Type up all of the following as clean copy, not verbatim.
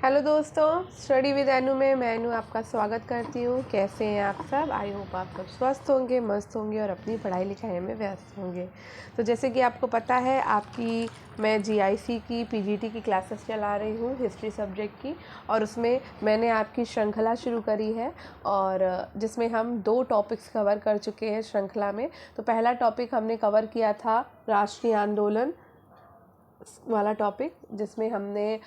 Hello दोस्तों, study with अनु में मैं अनु आपका स्वागत करती हूँ। कैसे हैं आप सब? आई होप आप सब स्वस्थ होंगे, मस्त होंगे और अपनी पढ़ाई लिखाई में व्यस्त होंगे। तो जैसे कि आपको पता है, मैं जीआईसी की पीजीटी की क्लासेस चला रही हूँ हिस्ट्री सब्जेक्ट की, और उसमें मैंने आपकी श्रृंखला शुरू करी है और जिसमें हम 2 टॉपिक्स कवर कर चुके हैं श्रृंखला में। तो पहला टॉपिक हमने कवर किया था राष्ट्रीय आंदोलन वाला टॉपिक, जिसमें हमने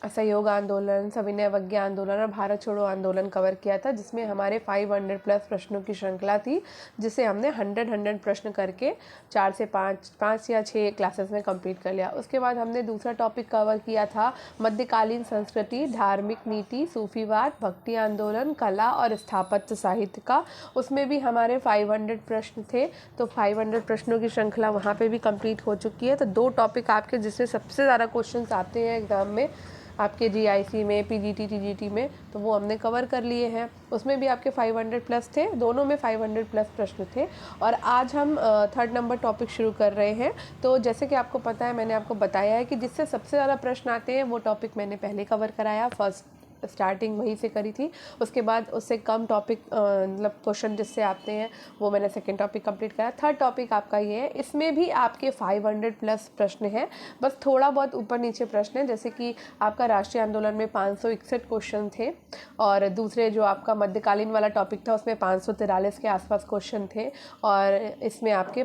असहयोग आंदोलन, सविनय अवज्ञा आंदोलन और भारत छोड़ो आंदोलन कवर किया था, जिसमें हमारे 500 प्लस प्रश्नों की श्रृंखला थी, जिसे हमने 100 प्रश्न करके 4 से 5 या 6 क्लासेस में कंप्लीट कर लिया। उसके बाद हमने दूसरा टॉपिक कवर किया था मध्यकालीन संस्कृति, धार्मिक नीति, सूफीवाद, भक्ति आंदोलन, कला और स्थापत्य साहित्य का। उसमें भी हमारे 500 प्रश्न थे, तो 500 प्रश्नों की श्रृंखला वहाँ पे भी कंप्लीट हो चुकी है। तो 2 टॉपिक आपके जिससे सबसे ज़्यादा क्वेश्चंस आते हैं एग्ज़ाम में, आपके जीआईसी में, पीजीटी, टीजीटी में, तो वो हमने कवर कर लिए हैं। उसमें भी आपके 500 प्लस थे, दोनों में 500 प्लस प्रश्न थे। और आज हम 3rd नंबर टॉपिक शुरू कर रहे हैं। तो जैसे कि आपको पता है, मैंने आपको बताया है कि जिससे सबसे ज़्यादा प्रश्न आते हैं वो टॉपिक मैंने पहले कवर कराया, फर्स्ट स्टार्टिंग वहीं से करी थी। उसके बाद उससे कम टॉपिक मतलब क्वेश्चन जिससे आते हैं वो मैंने सेकंड टॉपिक कंप्लीट करा। 3rd टॉपिक आपका ये है, इसमें भी आपके 500 प्लस प्रश्न हैं, बस थोड़ा बहुत ऊपर नीचे प्रश्न है। जैसे कि आपका राष्ट्रीय आंदोलन में 561 क्वेश्चन थे, और दूसरे जो आपका मध्यकालीन वाला टॉपिक था उसमें 543 के आसपास क्वेश्चन थे, और इसमें आपके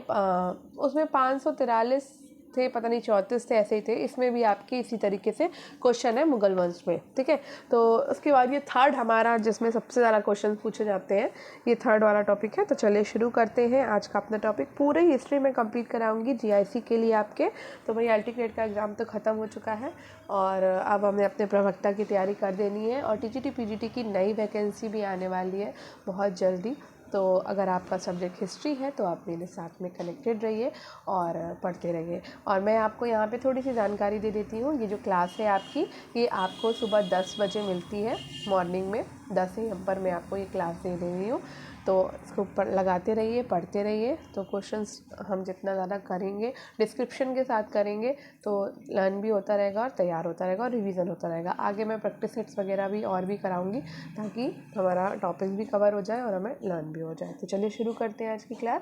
उसमें 543 थे, पता नहीं 34 थे, ऐसे ही थे। इसमें भी आपके इसी तरीके से क्वेश्चन है मुगल वंश में, ठीक है। तो उसके बाद ये 3rd हमारा, जिसमें सबसे ज़्यादा क्वेश्चन पूछे जाते हैं, ये 3rd वाला टॉपिक है। तो चलिए शुरू करते हैं आज का अपना टॉपिक। पूरे हिस्ट्री में कंप्लीट कराऊंगी जीआईसी के लिए आपके। तो भाई अल्टीग्रेड का एग्ज़ाम तो ख़त्म हो चुका है और अब हमें अपने प्रवक्ता की तैयारी कर देनी है, और टीजीटी पीजीटी की नई वैकेंसी भी आने वाली है बहुत जल्दी। तो अगर आपका सब्जेक्ट हिस्ट्री है तो आप मेरे साथ में कनेक्टेड रहिए और पढ़ते रहिए। और मैं आपको यहाँ पे थोड़ी सी जानकारी दे देती हूँ। ये जो क्लास है आपकी, ये आपको सुबह 10 बजे मिलती है, मॉर्निंग में 10 AM पर मैं आपको ये क्लास दे रही हूँ। तो इसको लगाते रहिए, पढ़ते रहिए। तो क्वेश्चंस हम जितना ज़्यादा करेंगे, डिस्क्रिप्शन के साथ करेंगे, तो लर्न भी होता रहेगा और तैयार होता रहेगा और रिवीजन होता रहेगा। आगे मैं प्रैक्टिस सेट्स वगैरह भी और भी कराऊंगी, ताकि हमारा टॉपिक भी कवर हो जाए और हमें लर्न भी हो जाए। तो चलिए शुरू करते हैं आज की क्लास।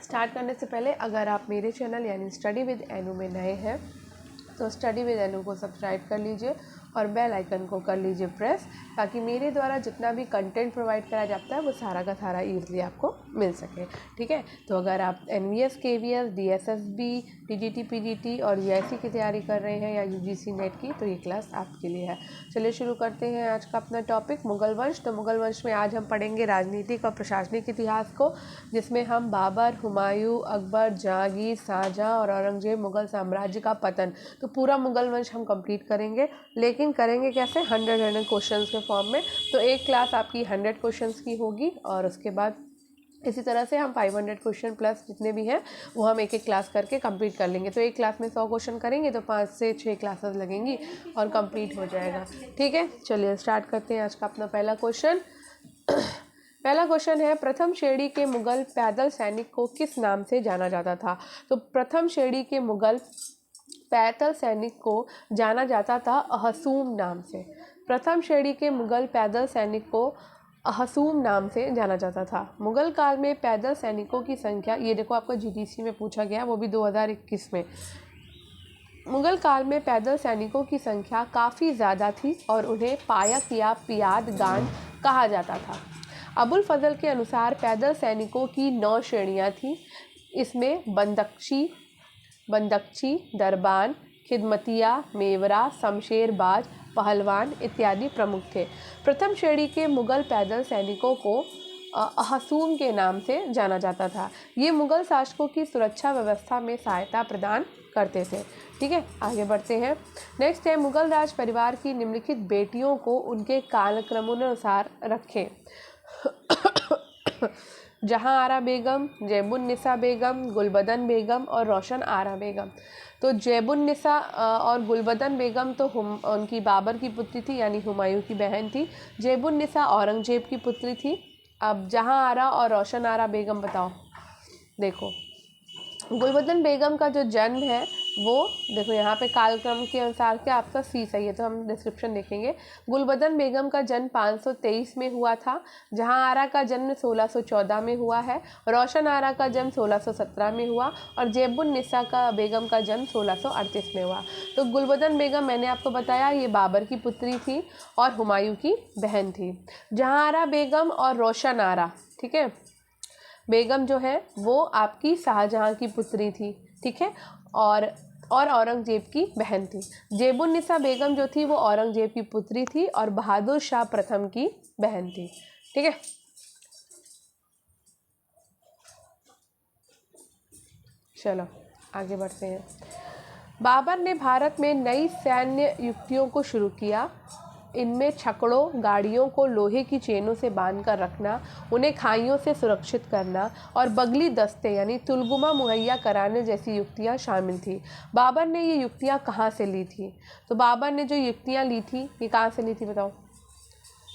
स्टार्ट करने से पहले अगर आप मेरे चैनल यानी स्टडी विद एनु में नए हैं तो स्टडी विद एनु को सब्सक्राइब कर लीजिए और बेल आइकन को कर लीजिए प्रेस, ताकि मेरे द्वारा जितना भी कंटेंट प्रोवाइड कराया जाता है वो सारा का सारा ईजिली आपको मिल सके, ठीक है। तो अगर आप NVS, KVS, DSSB, TGT, PGT और यूआईसी की तैयारी कर रहे हैं या यूजीसी नेट की, तो ये क्लास आपके लिए है। चलिए शुरू करते हैं आज का अपना टॉपिक, मुगल वंश। तो मुगल वंश में आज हम पढ़ेंगे राजनीतिक और प्रशासनिक इतिहास को, जिसमें हम बाबर, हुमायूं, अकबर, जहांगीर, शाहजहां और औरंगजेब मुगल साम्राज्य का पतन, तो पूरा मुगल वंश हम कंप्लीट करेंगे। लेकिन करेंगे कैसे? 100 क्वेश्चंस के फॉर्म में। तो एक क्लास आपकी 100 क्वेश्चंस की होगी, और उसके बाद इसी तरह से हम 500 क्वेश्चन प्लस जितने भी हैं वो हम एक एक क्लास करके कंप्लीट कर लेंगे। तो एक क्लास में 100 क्वेश्चन करेंगे तो 5 से 6 क्लासेस लगेंगी और कंप्लीट हो जाएगा, ठीक है। चलिए स्टार्ट करते हैं आज का अपना पहला क्वेश्चन। पहला क्वेश्चन है, प्रथम श्रेणी के मुगल पैदल सैनिक को किस नाम से जाना जाता था? तो प्रथम श्रेणी के मुगल पैदल सैनिक को जाना जाता था अहसूम नाम से। प्रथम श्रेणी के मुगल पैदल सैनिक को अहसूम नाम से जाना जाता था। मुगल काल में पैदल सैनिकों की संख्या, ये देखो आपको जीडीसी में पूछा गया, वो भी 2021 में। मुगल काल में पैदल सैनिकों की संख्या काफ़ी ज़्यादा थी और उन्हें पायक या पियाद गान कहा जाता था। अबुल फजल के अनुसार पैदल सैनिकों की 9 श्रेणियाँ थीं। इसमें बंदकची, दरबान, खिदमतिया, मेवरा, शमशेरबाज, पहलवान इत्यादि प्रमुख थे। प्रथम श्रेणी के मुगल पैदल सैनिकों को अहसूम के नाम से जाना जाता था। ये मुगल शासकों की सुरक्षा व्यवस्था में सहायता प्रदान करते थे, ठीक है। आगे बढ़ते हैं। नेक्स्ट है, मुगल राज परिवार की निम्नलिखित बेटियों को उनके कालक्रमानुसार रखें। जहां आरा बेगम, जैबुन्निसा बेगम, गुलबदन बेगम और रोशन आरा बेगम। तो जैबुन्निसा और गुलबदन बेगम तो उनकी बाबर की पुत्री थी, यानी हुमायूं की बहन थी। जैबुन्निसा औरंगजेब की पुत्री थी। अब जहां आरा और रोशन आरा बेगम बताओ। देखो, गुलबदन बेगम का जो जन्म है वो देखो यहाँ पे कालक्रम के अनुसार क्या आपका सी सही है, तो हम डिस्क्रिप्शन देखेंगे। गुलबदन बेगम का जन्म 523 में हुआ था। जहां आरा का जन्म 1614 में हुआ है। रोशन आरा का जन्म 1617 में हुआ और जेबुन निसा का बेगम का जन्म 1638 में हुआ। तो गुलबदन बेगम मैंने आपको बताया ये बाबर की पुत्री थी और हुमायूं की बहन थी। जहां आरा बेगम और रोशन आरा, ठीक है, बेगम जो है वो आपकी शाहजहां की पुत्री थी, ठीक है, और औरंगजेब की बहन थी। जेबुन्निसा बेगम जो थी वो औरंगजेब की पुत्री थी और बहादुर शाह प्रथम की बहन थी, ठीक है। चलो आगे बढ़ते हैं। बाबर ने भारत में नई सैन्य युक्तियों को शुरू किया। इनमें छकड़ों, गाड़ियों को लोहे की चेनों से बांधकर रखना, उन्हें खाइयों से सुरक्षित करना और बगली दस्ते यानी तुलगुमा मुहैया कराने जैसी युक्तियां शामिल थी। बाबर ने ये युक्तियां कहाँ से ली थी? तो बाबर ने जो युक्तियां ली थी ये कहाँ से ली थी बताओ?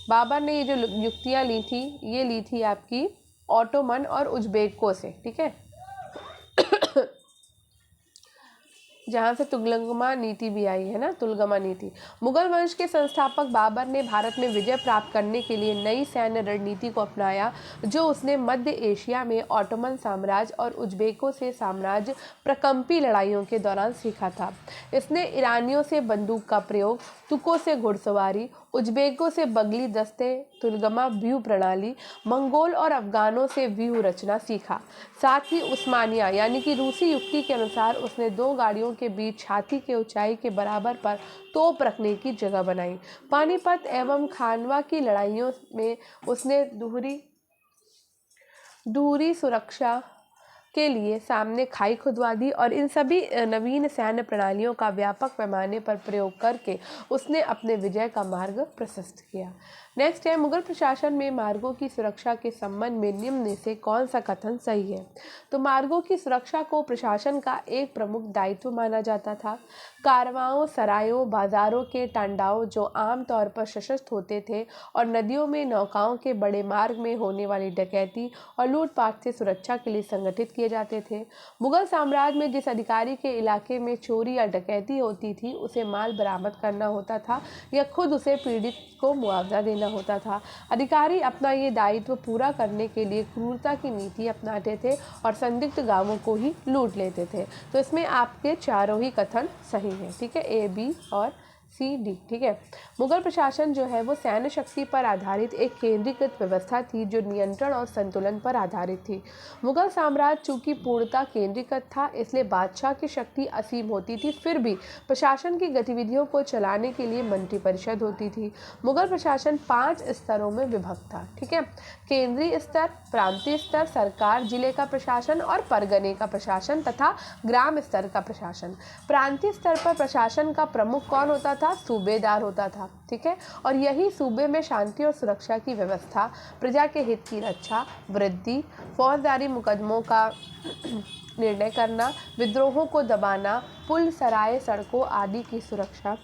बाबर ने ये जो युक्तियां ली थी ये ली थी आपकी ऑटोमन और उज्बेकों से, ठीक है, जहाँ से तुगलमा नीति भी आई है ना, तुलगमा नीति। मुगल वंश के संस्थापक बाबर ने भारत में विजय प्राप्त करने के लिए नई सैन्य रणनीति को अपनाया, जो उसने मध्य एशिया में ऑटोमन साम्राज्य और उज्बेकों से साम्राज्य प्रकंपी लड़ाइयों के दौरान सीखा था। इसने ईरानियों से बंदूक का प्रयोग, तुकों से घुड़सवारी, उज्बेकों से बगली दस्ते, तुलगमा व्यूह प्रणाली, मंगोल और अफगानों से व्यूह रचना सीखा। साथ ही उस्मानिया यानी कि रूसी युक्ति के अनुसार उसने दो गाड़ियों के बीच छाती के ऊंचाई के बराबर पर तोप रखने की जगह बनाई। पानीपत एवं खानवा की लड़ाइयों में उसने दूरी सुरक्षा के लिए सामने खाई खुदवा दी और इन सभी नवीन सैन्य प्रणालियों का व्यापक पैमाने पर प्रयोग करके उसने अपने विजय का मार्ग प्रशस्त किया। नेक्स्ट है, मुगल प्रशासन में मार्गों की सुरक्षा के संबंध में निम्न में से कौन सा कथन सही है? तो मार्गों की सुरक्षा को प्रशासन का एक प्रमुख दायित्व माना जाता था। कारवाओं, सरायों, बाजारों के टांडाओं जो आमतौर पर सशस्त्र होते थे और नदियों में नौकाओं के बड़े मार्ग में होने वाली डकैती और लूटपाट से सुरक्षा के लिए संगठित किए जाते थे। मुगल साम्राज्य में जिस अधिकारी के इलाके में चोरी या डकैती होती थी उसे माल बरामद करना होता था या खुद उसे पीड़ित को मुआवजा देना होता था। अधिकारी अपना ये दायित्व पूरा करने के लिए क्रूरता की नीति अपनाते थे और संदिग्ध गांवों को ही लूट लेते थे। तो इसमें आपके चारों ही कथन सही हैं, ठीक है, ए, बी और सी, डी, ठीक है। मुगल प्रशासन जो है वो सैन्य शक्ति पर आधारित एक केंद्रीकृत व्यवस्था थी जो नियंत्रण और संतुलन पर आधारित थी। मुगल साम्राज्य चूंकि पूर्णतः केंद्रीकृत था इसलिए बादशाह की शक्ति असीम होती थी, फिर भी प्रशासन की गतिविधियों को चलाने के लिए मंत्रिपरिषद होती थी। मुगल प्रशासन 5 स्तरों में विभक्त था, ठीक है, केंद्रीय स्तर, प्रांतीय स्तर, सरकार, जिले का प्रशासन और परगने का प्रशासन तथा ग्राम स्तर का प्रशासन। प्रांतीय स्तर पर प्रशासन का प्रमुख कौन होता था? सूबेदार होता था, ठीक है, और यही सूबे में शांति और सुरक्षा की व्यवस्था, प्रजा के हित की रक्षा, वृद्धि, फौजदारी मुकदमों का निर्णय करना, विद्रोहों को दबाना, पुल, सराय, सड़कों आदि की सुरक्षा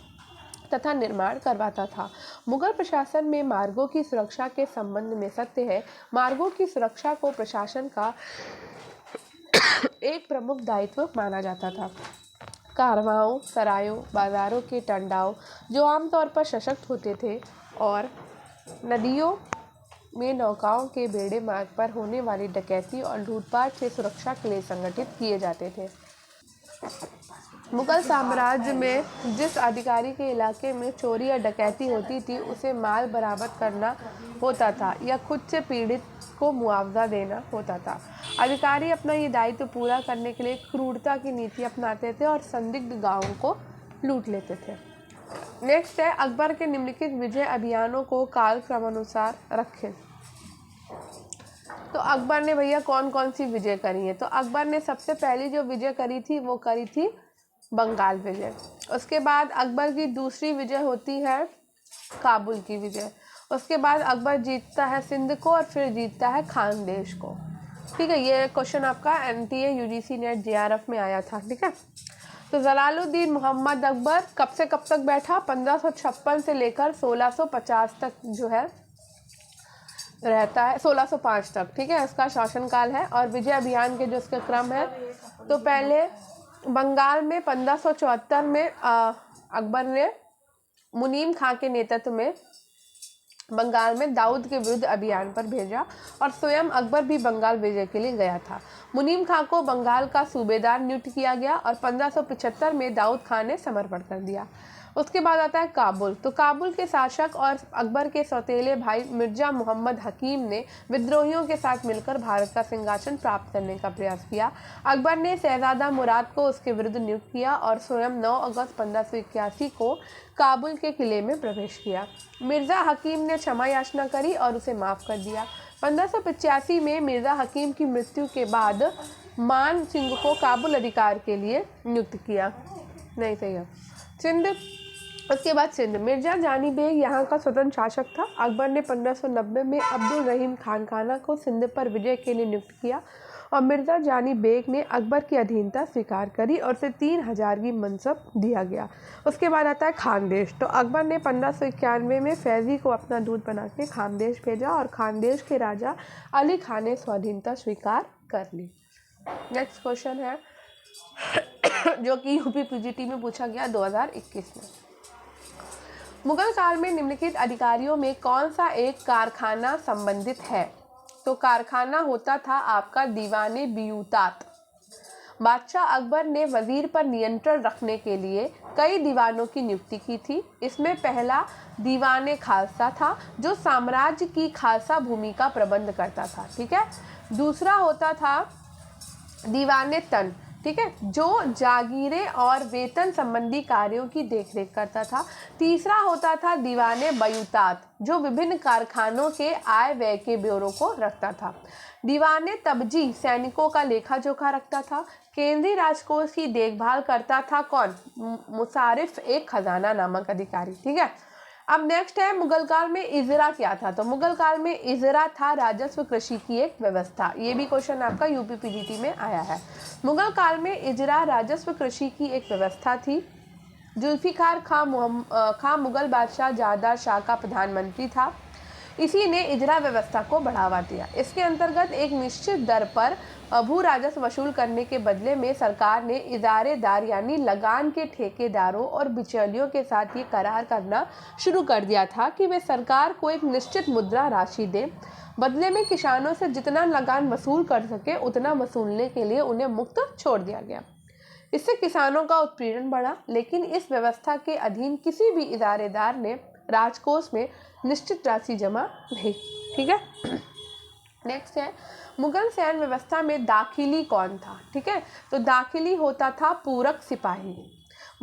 तथा निर्माण करवाता था। मुगल प्रशासन में मार्गों की सुरक्षा के संबंध में सत्य है, मार्गों की सुरक्षा को प्रशासन का एक प्रमुख दायित्व माना जाता था। कारवाओं, सरायों, बाजारों के टंडाओं जो आमतौर पर सशक्त होते थे और नदियों में नौकाओं के बेड़े मार्ग पर होने वाली डकैती और लूटपाट से सुरक्षा के लिए संगठित किए जाते थे। मुगल साम्राज्य में जिस अधिकारी के इलाके में चोरी या डकैती होती थी उसे माल बरामद करना होता था या खुद से पीड़ित को मुआवजा देना होता था। अधिकारी अपना ये दायित्व पूरा करने के लिए क्रूरता की नीति अपनाते थे और संदिग्ध गांवों को लूट लेते थे। नेक्स्ट है, अकबर के निम्नलिखित विजय अभियानों को कालक्रमानुसार रखें। तो अकबर ने भैया कौन कौन सी विजय करी है? तो अकबर ने सबसे पहली जो विजय करी थी वो करी थी बंगाल विजय। उसके बाद अकबर की दूसरी विजय होती है काबुल की विजय। उसके बाद अकबर जीतता है सिंध को और फिर जीतता है खानदेश को, ठीक है। ये क्वेश्चन आपका NTA UGC नेट JRF में आया था, ठीक है। तो जलालुद्दीन मोहम्मद अकबर कब से कब तक बैठा? 1556 से लेकर 1650 तक जो है रहता है, 1605 तक, ठीक है, इसका शासनकाल है। और विजय अभियान के जो इसका क्रम है, तो पहले बंगाल में 1574 में अकबर ने मुनीम खां के नेतृत्व में बंगाल में दाऊद के विरुद्ध अभियान पर भेजा और स्वयं अकबर भी बंगाल विजय के लिए गया था। मुनीम खां को बंगाल का सूबेदार नियुक्त किया गया और 1575 में दाऊद खां ने समर्पण कर दिया। उसके बाद आता है काबुल। तो काबुल के शासक और अकबर के सौतेले भाई मिर्जा मोहम्मद हकीम ने विद्रोहियों के साथ मिलकर भारत का सिंहासन प्राप्त करने का प्रयास किया। अकबर ने शहजादा मुराद को उसके विरुद्ध नियुक्त किया और स्वयं 9 अगस्त 1581 को काबुल के किले में प्रवेश किया। मिर्जा हकीम ने क्षमा याचना करी और उसे माफ़ कर दिया। 1585 में मिर्जा हकीम की मृत्यु के बाद मान सिंह को काबुल अधिकार के लिए नियुक्त किया। नहीं सही है। सिंध। उसके बाद सिंध। मिर्जा जानी बेग यहाँ का स्वतंत्र शासक था। अकबर ने 1590 में अब्दुल रहीम खान खाना को सिंध पर विजय के लिए नियुक्त किया और मिर्जा जानी बेग ने अकबर की अधीनता स्वीकार करी और उसे 3000 की मनसब दिया गया। उसके बाद आता है खानदेश। तो अकबर ने 1591 में फैज़ी को अपना दूत बना के खानदेश भेजा और खानदेश के राजा अली खान ने स्वाधीनता स्वीकार कर ली। नेक्स्ट क्वेश्चन है जो कि यूपी पीजीटी में पूछा गया 2021 में। मुगल काल में निम्नलिखित अधिकारियों में कौन सा एक कारखाना संबंधित है? तो कारखाना होता था आपका दीवाने बियूतात। बादशाह अकबर ने वजीर पर नियंत्रण रखने के लिए कई दीवानों की नियुक्ति की थी। इसमें पहला दीवाने खालसा था जो साम्राज्य की खालसा भूमि का प्रबंध करता था। ठीक है। दूसरा होता था दीवाने तन। ठीक है, जो जागीरें और वेतन संबंधी कार्यों की देखरेख करता था। तीसरा होता था दीवाने बयूतात जो विभिन्न कारखानों के आय व्यय के ब्यौरों को रखता था। दीवाने तबजी सैनिकों का लेखा जोखा रखता था। केंद्रीय राजकोष की देखभाल करता था कौन? मुसारिफ एक खजाना नामक अधिकारी। ठीक है। अब नेक्स्ट है मुगल काल में इजरा क्या था? तो मुगल काल में इजरा था राजस्व कृषि की एक व्यवस्था। ये भी क्वेश्चन आपका यूपी पीजीटी में आया है। मुगल काल में इजरा राजस्व कृषि की एक व्यवस्था थी। जुल्फिकार खां मुगल बादशाह जादा शाह का प्रधानमंत्री था। इसी ने इजरा व्यवस्था को बढ़ावा दिया। इसके अंतर्गत एक निश्चित दर पर भू राजस्व वसूल करने के बदले में सरकार ने इजारेदार यानी लगान के ठेकेदारों और बिचौलियों के साथ ये करार करना शुरू कर दिया था कि वे सरकार को एक निश्चित मुद्रा राशि दें। बदले में किसानों से जितना लगान वसूल कर सके उतना वसूलने के लिए उन्हें मुक्त छोड़ दिया गया। इससे किसानों का उत्पीड़न बढ़ा, लेकिन इस व्यवस्था के अधीन किसी भी इजारेदार ने राजकोष में निश्चित राशि जमा नहीं। ठीक है। नेक्स्ट है मुगल सैन्य व्यवस्था में दाखिली कौन था? ठीक है, तो दाखिली होता था पूरक सिपाही।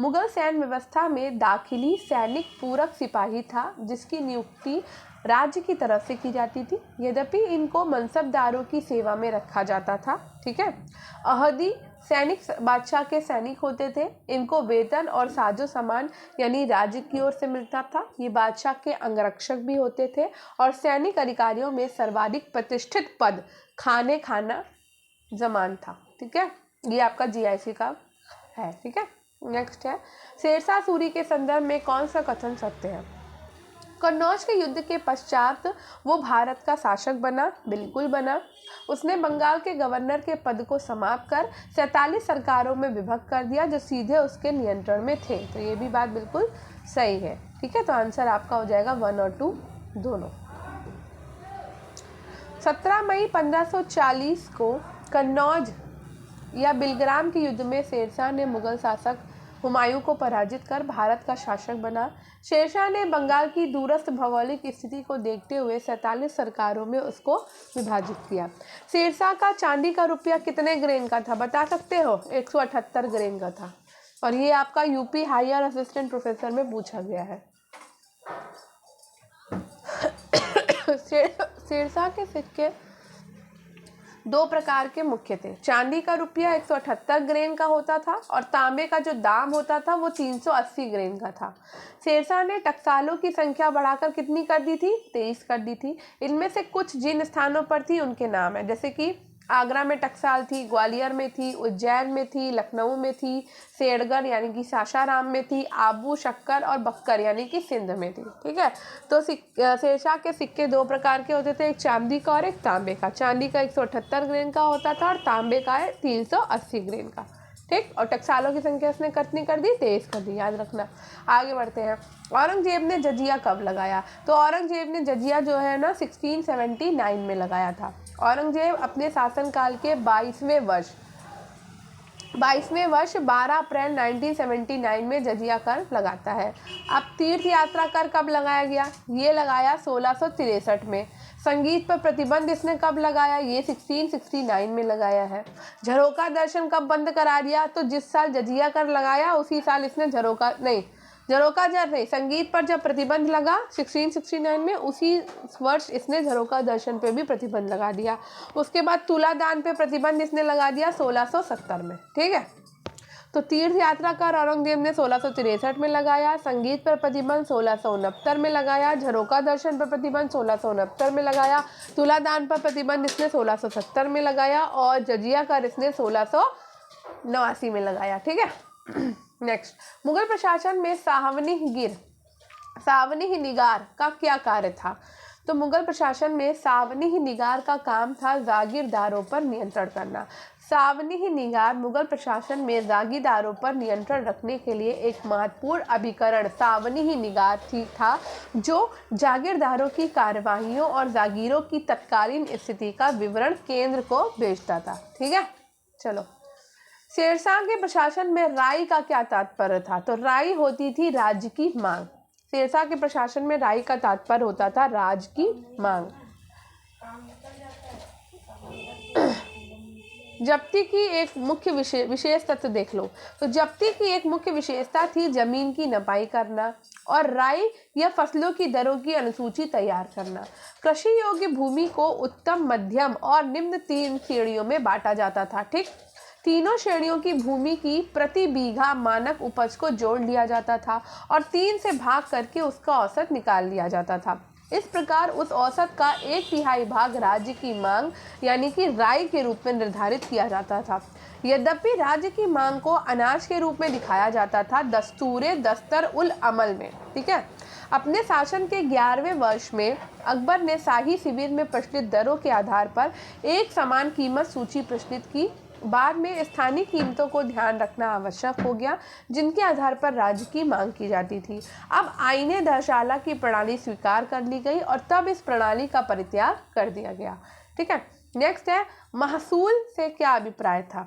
मुगल सैन्य व्यवस्था में दाखिली सैनिक पूरक सिपाही था जिसकी नियुक्ति राज्य की तरफ से की जाती थी। यद्यपि इनको मनसबदारों की सेवा में रखा जाता था। ठीक है। अहदी सैनिक बादशाह के सैनिक होते थे। इनको वेतन और साजो सामान यानी राज्य की ओर से मिलता था। ये बादशाह के अंगरक्षक भी होते थे और सैनिक अधिकारियों में सर्वाधिक प्रतिष्ठित पद खाना जमान था। ठीक है, ये आपका जीआईसी का है। ठीक है। नेक्स्ट है शेरशाह सूरी के संदर्भ में कौन सा कथन सत्य है? कन्नौज के युद्ध के पश्चात वो भारत का शासक बना। बिल्कुल बना। उसने बंगाल के गवर्नर के पद को समाप्त कर 47 सरकारों में विभक्त कर दिया जो सीधे उसके नियंत्रण में थे। तो ये भी बात बिल्कुल सही है। ठीक है, तो आंसर आपका हो जाएगा 1 और 2 दोनों। 17 मई 1540 को कन्नौज या बिलग्राम के युद्ध में शेरशाह ने मुगल शासक हुमायूं को पराजित कर भारत का शासक बना। शेरशाह ने बंगाल की दूरस्थ भौगोलिक स्थिति को देखते हुए 47 सरकारों में उसको विभाजित किया। शेरशाह का चांदी का रुपया कितने ग्रेन का था बता सकते हो? 178 ग्रेन का था और ये आपका यूपी हायर असिस्टेंट प्रोफेसर में पूछा गया है। शेरशाह के सिक्के दो प्रकार के मुख्य थे। चांदी का रुपया 178 ग्रेन का होता था और तांबे का जो दाम होता था वो 380 ग्रेन का था। शेरशाह ने टकसालों की संख्या बढ़ाकर कितनी कर दी थी? 23 कर दी थी। इनमें से कुछ जिन स्थानों पर थी उनके नाम है, जैसे कि आगरा में टकसाल थी, ग्वालियर में थी, उज्जैन में थी, लखनऊ में थी, सेठगढ़ यानी कि सासाराम में थी, आबू शक्कर और बक्कर यानी कि सिंध में थी। ठीक है, तो शेरशाह के सिक्के दो प्रकार के होते थे, एक चांदी का और एक तांबे का। चांदी का 178 ग्रेन का होता था और तांबे का है 380 ग्रेन का। ठीक। और टकसालों की संख्या इसने कितनी कर दी, 23 कर दी, याद रखना। आगे बढ़ते हैं। औरंगजेब ने जजिया कब लगाया? तो औरंगजेब ने जजिया जो है ना 1679 में लगाया था। औरंगजेब अपने शासनकाल के 22वें वर्ष 12 अप्रैल 1979 में जजिया कर लगाता है। अब तीर्थ यात्रा कर कब लगाया गया? ये लगाया 1663 में। संगीत पर प्रतिबंध इसने कब लगाया? ये 1669 में लगाया है। झरोका दर्शन कब बंद करा दिया? तो जिस साल जजिया कर लगाया उसी साल इसने संगीत पर जब प्रतिबंध लगा 1669 में, उसी वर्ष इसने झरोका दर्शन पे भी प्रतिबंध लगा दिया। उसके बाद तुलादान पे प्रतिबंध इसने लगा दिया 1670 में। ठीक है, तो तीर्थ यात्रा कर औरंगजेब ने 1663 में लगाया, संगीत पर प्रतिबंध 1669 में लगाया, झरोका दर्शन पर प्रतिबंध 1669 में लगाया, तुलादान पर प्रतिबंध इसने 1670 में लगाया और जजिया कर इसने 1689 में लगाया। ठीक है। नेक्स्ट, मुगल प्रशासन में सावनी निगार का क्या कार्य था? तो मुगल प्रशासन में सावनी निगार का काम था जागीरदारों पर नियंत्रण करना। सावनी निगार मुगल प्रशासन में जागीरदारों पर नियंत्रण रखने के लिए एक महत्वपूर्ण अभिकरण सावनी निगार था, जो जागीरदारों की कार्यवाहियों और जागीरों की तत्कालीन स्थिति का विवरण केंद्र को भेजता था। ठीक है, चलो। शेरशाह के प्रशासन में राय का क्या तात्पर्य था? तो राय होती थी राज्य की मांग। शेरशाह के प्रशासन में राय का तात्पर्य होता था राज्य की मांग। जब्ती की एक मुख्य विशेष तत्व देख लो। तो जब्ती की एक मुख्य विशेषता थी जमीन की नपाई करना और राय या फसलों की दरों की अनुसूची तैयार करना। कृषि योग्य भूमि को उत्तम, मध्यम और निम्न 3 श्रेणियों में बांटा जाता था। ठीक, तीनों श्रेणियों की भूमि की प्रति बीघा मानक उपज को जोड़ लिया जाता था और 3 से भाग करके उसका औसत निकाल लिया जाता था। इस प्रकार उस औसत का 1/3 भाग राज्य की मांग यानी कि राय के रूप में निर्धारित किया जाता था। यद्यपि राज्य की मांग को अनाज के रूप में दिखाया जाता था दस्तूरे दस्तर उल अमल में। ठीक है, अपने शासन के 11वें वर्ष में अकबर ने शाही शिविर में प्रचलित दरों के आधार पर एक समान कीमत सूची प्रचलित की। बाद में स्थानीय कीमतों को ध्यान रखना आवश्यक हो गया, जिनके आधार पर राज्य की मांग की जाती थी। अब आईने दरशाला की प्रणाली स्वीकार कर ली गई और तब इस प्रणाली का परित्याग कर दिया गया। ठीक है, नेक्स्ट है महसूल से क्या अभिप्राय था?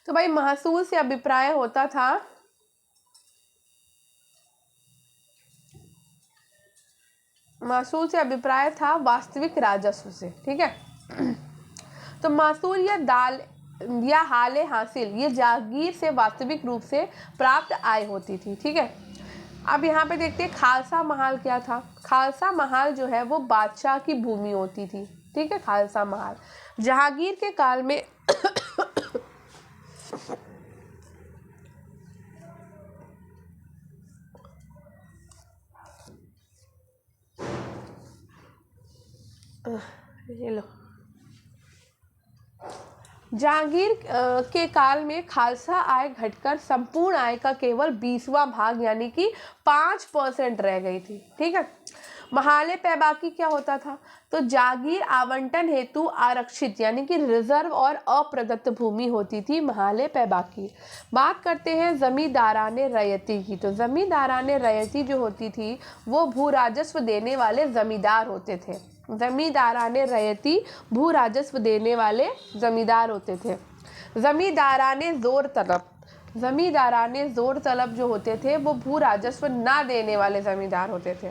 तो भाई महसूल से अभिप्राय होता था वास्तविक राजस्व से। ठीक है, तो महसूल या हाले हासिल ये जागीर से वास्तविक रूप से प्राप्त आय होती थी। ठीक है, अब यहाँ पे देखते हैं खालसा महाल क्या था। खालसा महाल जो है वो बादशाह की भूमि होती थी। ठीक है, खालसा महाल जहांगीर के काल में ये लो, जहांगीर के काल में खालसा आय घटकर संपूर्ण आय का केवल 20वां भाग यानी कि 5% रह गई थी। ठीक है, महाले पैबाकी क्या होता था? तो जागीर आवंटन हेतु आरक्षित यानी कि रिजर्व और अप्रदत्त भूमि होती थी महाले पैबाकी। बात करते हैं जमींदाराने रयती की। तो जमींदाराने रयती जो होती थी वो भू राजस्व देने वाले जमींदार होते थे। जमींदाराने रयती भू राजस्व देने वाले जमींदार होते थे। जमींदाराने जोर तलब जो होते थे वो भू राजस्व ना देने वाले जमींदार होते थे।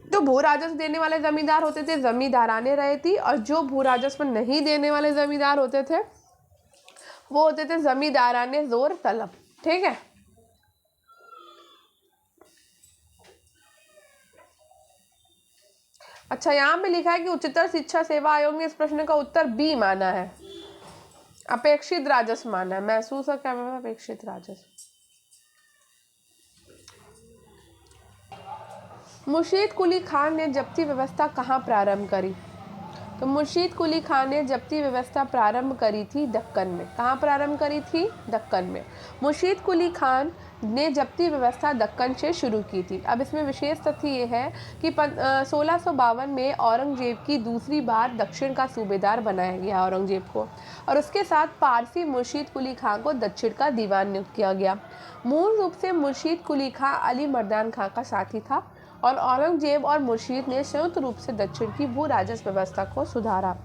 तो भू राजस्व देने वाले जमींदार होते थे जमींदाराने रयती, और जो भू राजस्व नहीं देने वाले जमींदार होते थे वो होते थे जमींदाराने जोर तलब। ठीक है, अच्छा यहाँ पे लिखा है कि उच्चतर शिक्षा सेवा आयोग ने इस प्रश्न का उत्तर बी माना है, अपेक्षित राजस्व माना है। महसूस है क्या में अपेक्षित राजस्व। मुर्शीद कुली खान ने जब्ती व्यवस्था कहाँ प्रारंभ करी? तो मुर्शीद कुली खान ने जब्ती व्यवस्था प्रारंभ करी थी दक्कन में। कहाँ प्रारंभ करी थी? दक्कन में। मुर्शीद कुली खान ने जब्ती व्यवस्था दक्कन से शुरू की थी। अब इसमें विशेष तथ्य ये है कि 1652 में औरंगजेब की दूसरी बार दक्षिण का सूबेदार बनाया गया औरंगजेब को, और उसके साथ पारसी मुर्शीद कुली खां को दक्षिण का दीवान नियुक्त किया गया। मूल रूप से मुर्शीद कुली खां अली मर्दान खां का साथी था और औरंगजेब और मुर्शीद ने संयुक्त रूप से दक्षिण की भू राजस्व व्यवस्था को सुधारा।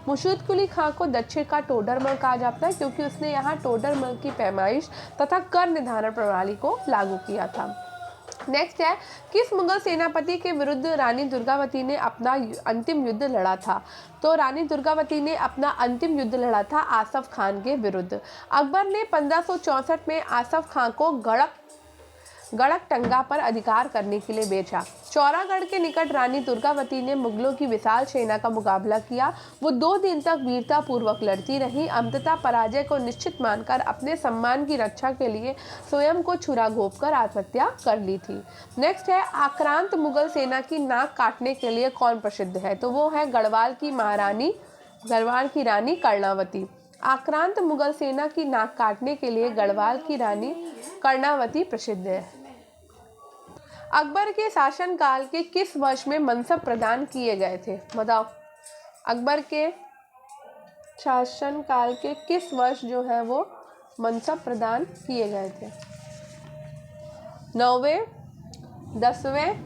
मुर्शीद कुली खां को दक्षिण का टोडरमल कहा जाता है क्योंकि उसने यहाँ टोडरमल की पैमाइश तथा कर निर्धारण प्रणाली को लागू किया था। नेक्स्ट है, किस मुगल सेनापति के विरुद्ध रानी दुर्गावती ने अपना अंतिम युद्ध लड़ा था? तो रानी दुर्गावती ने अपना अंतिम युद्ध लड़ा था आसफ खान के विरुद्ध। अकबर ने 1564 में आसफ खान को गड़कटंगा पर अधिकार करने के लिए भेजा। चौरागढ़ के निकट रानी दुर्गावती ने मुगलों की विशाल सेना का मुकाबला किया। वो 2 दिन तक वीरता पूर्वक लड़ती रही। अंततः पराजय को निश्चित मानकर अपने सम्मान की रक्षा के लिए स्वयं को छुरा घोंपकर आत्महत्या कर ली थी। नेक्स्ट है, आक्रांत मुगल सेना की नाक काटने के लिए कौन प्रसिद्ध है? तो वो है गढ़वाल की रानी कर्णावती। आक्रांत मुगल सेना की नाक काटने के लिए गढ़वाल की रानी कर्णावती प्रसिद्ध है। अकबर के शासनकाल के किस वर्ष में मनसब प्रदान किए गए थे? बताओ, अकबर के शासनकाल के किस वर्ष जो है वो मनसब प्रदान किए गए थे? 9वें, 10वें,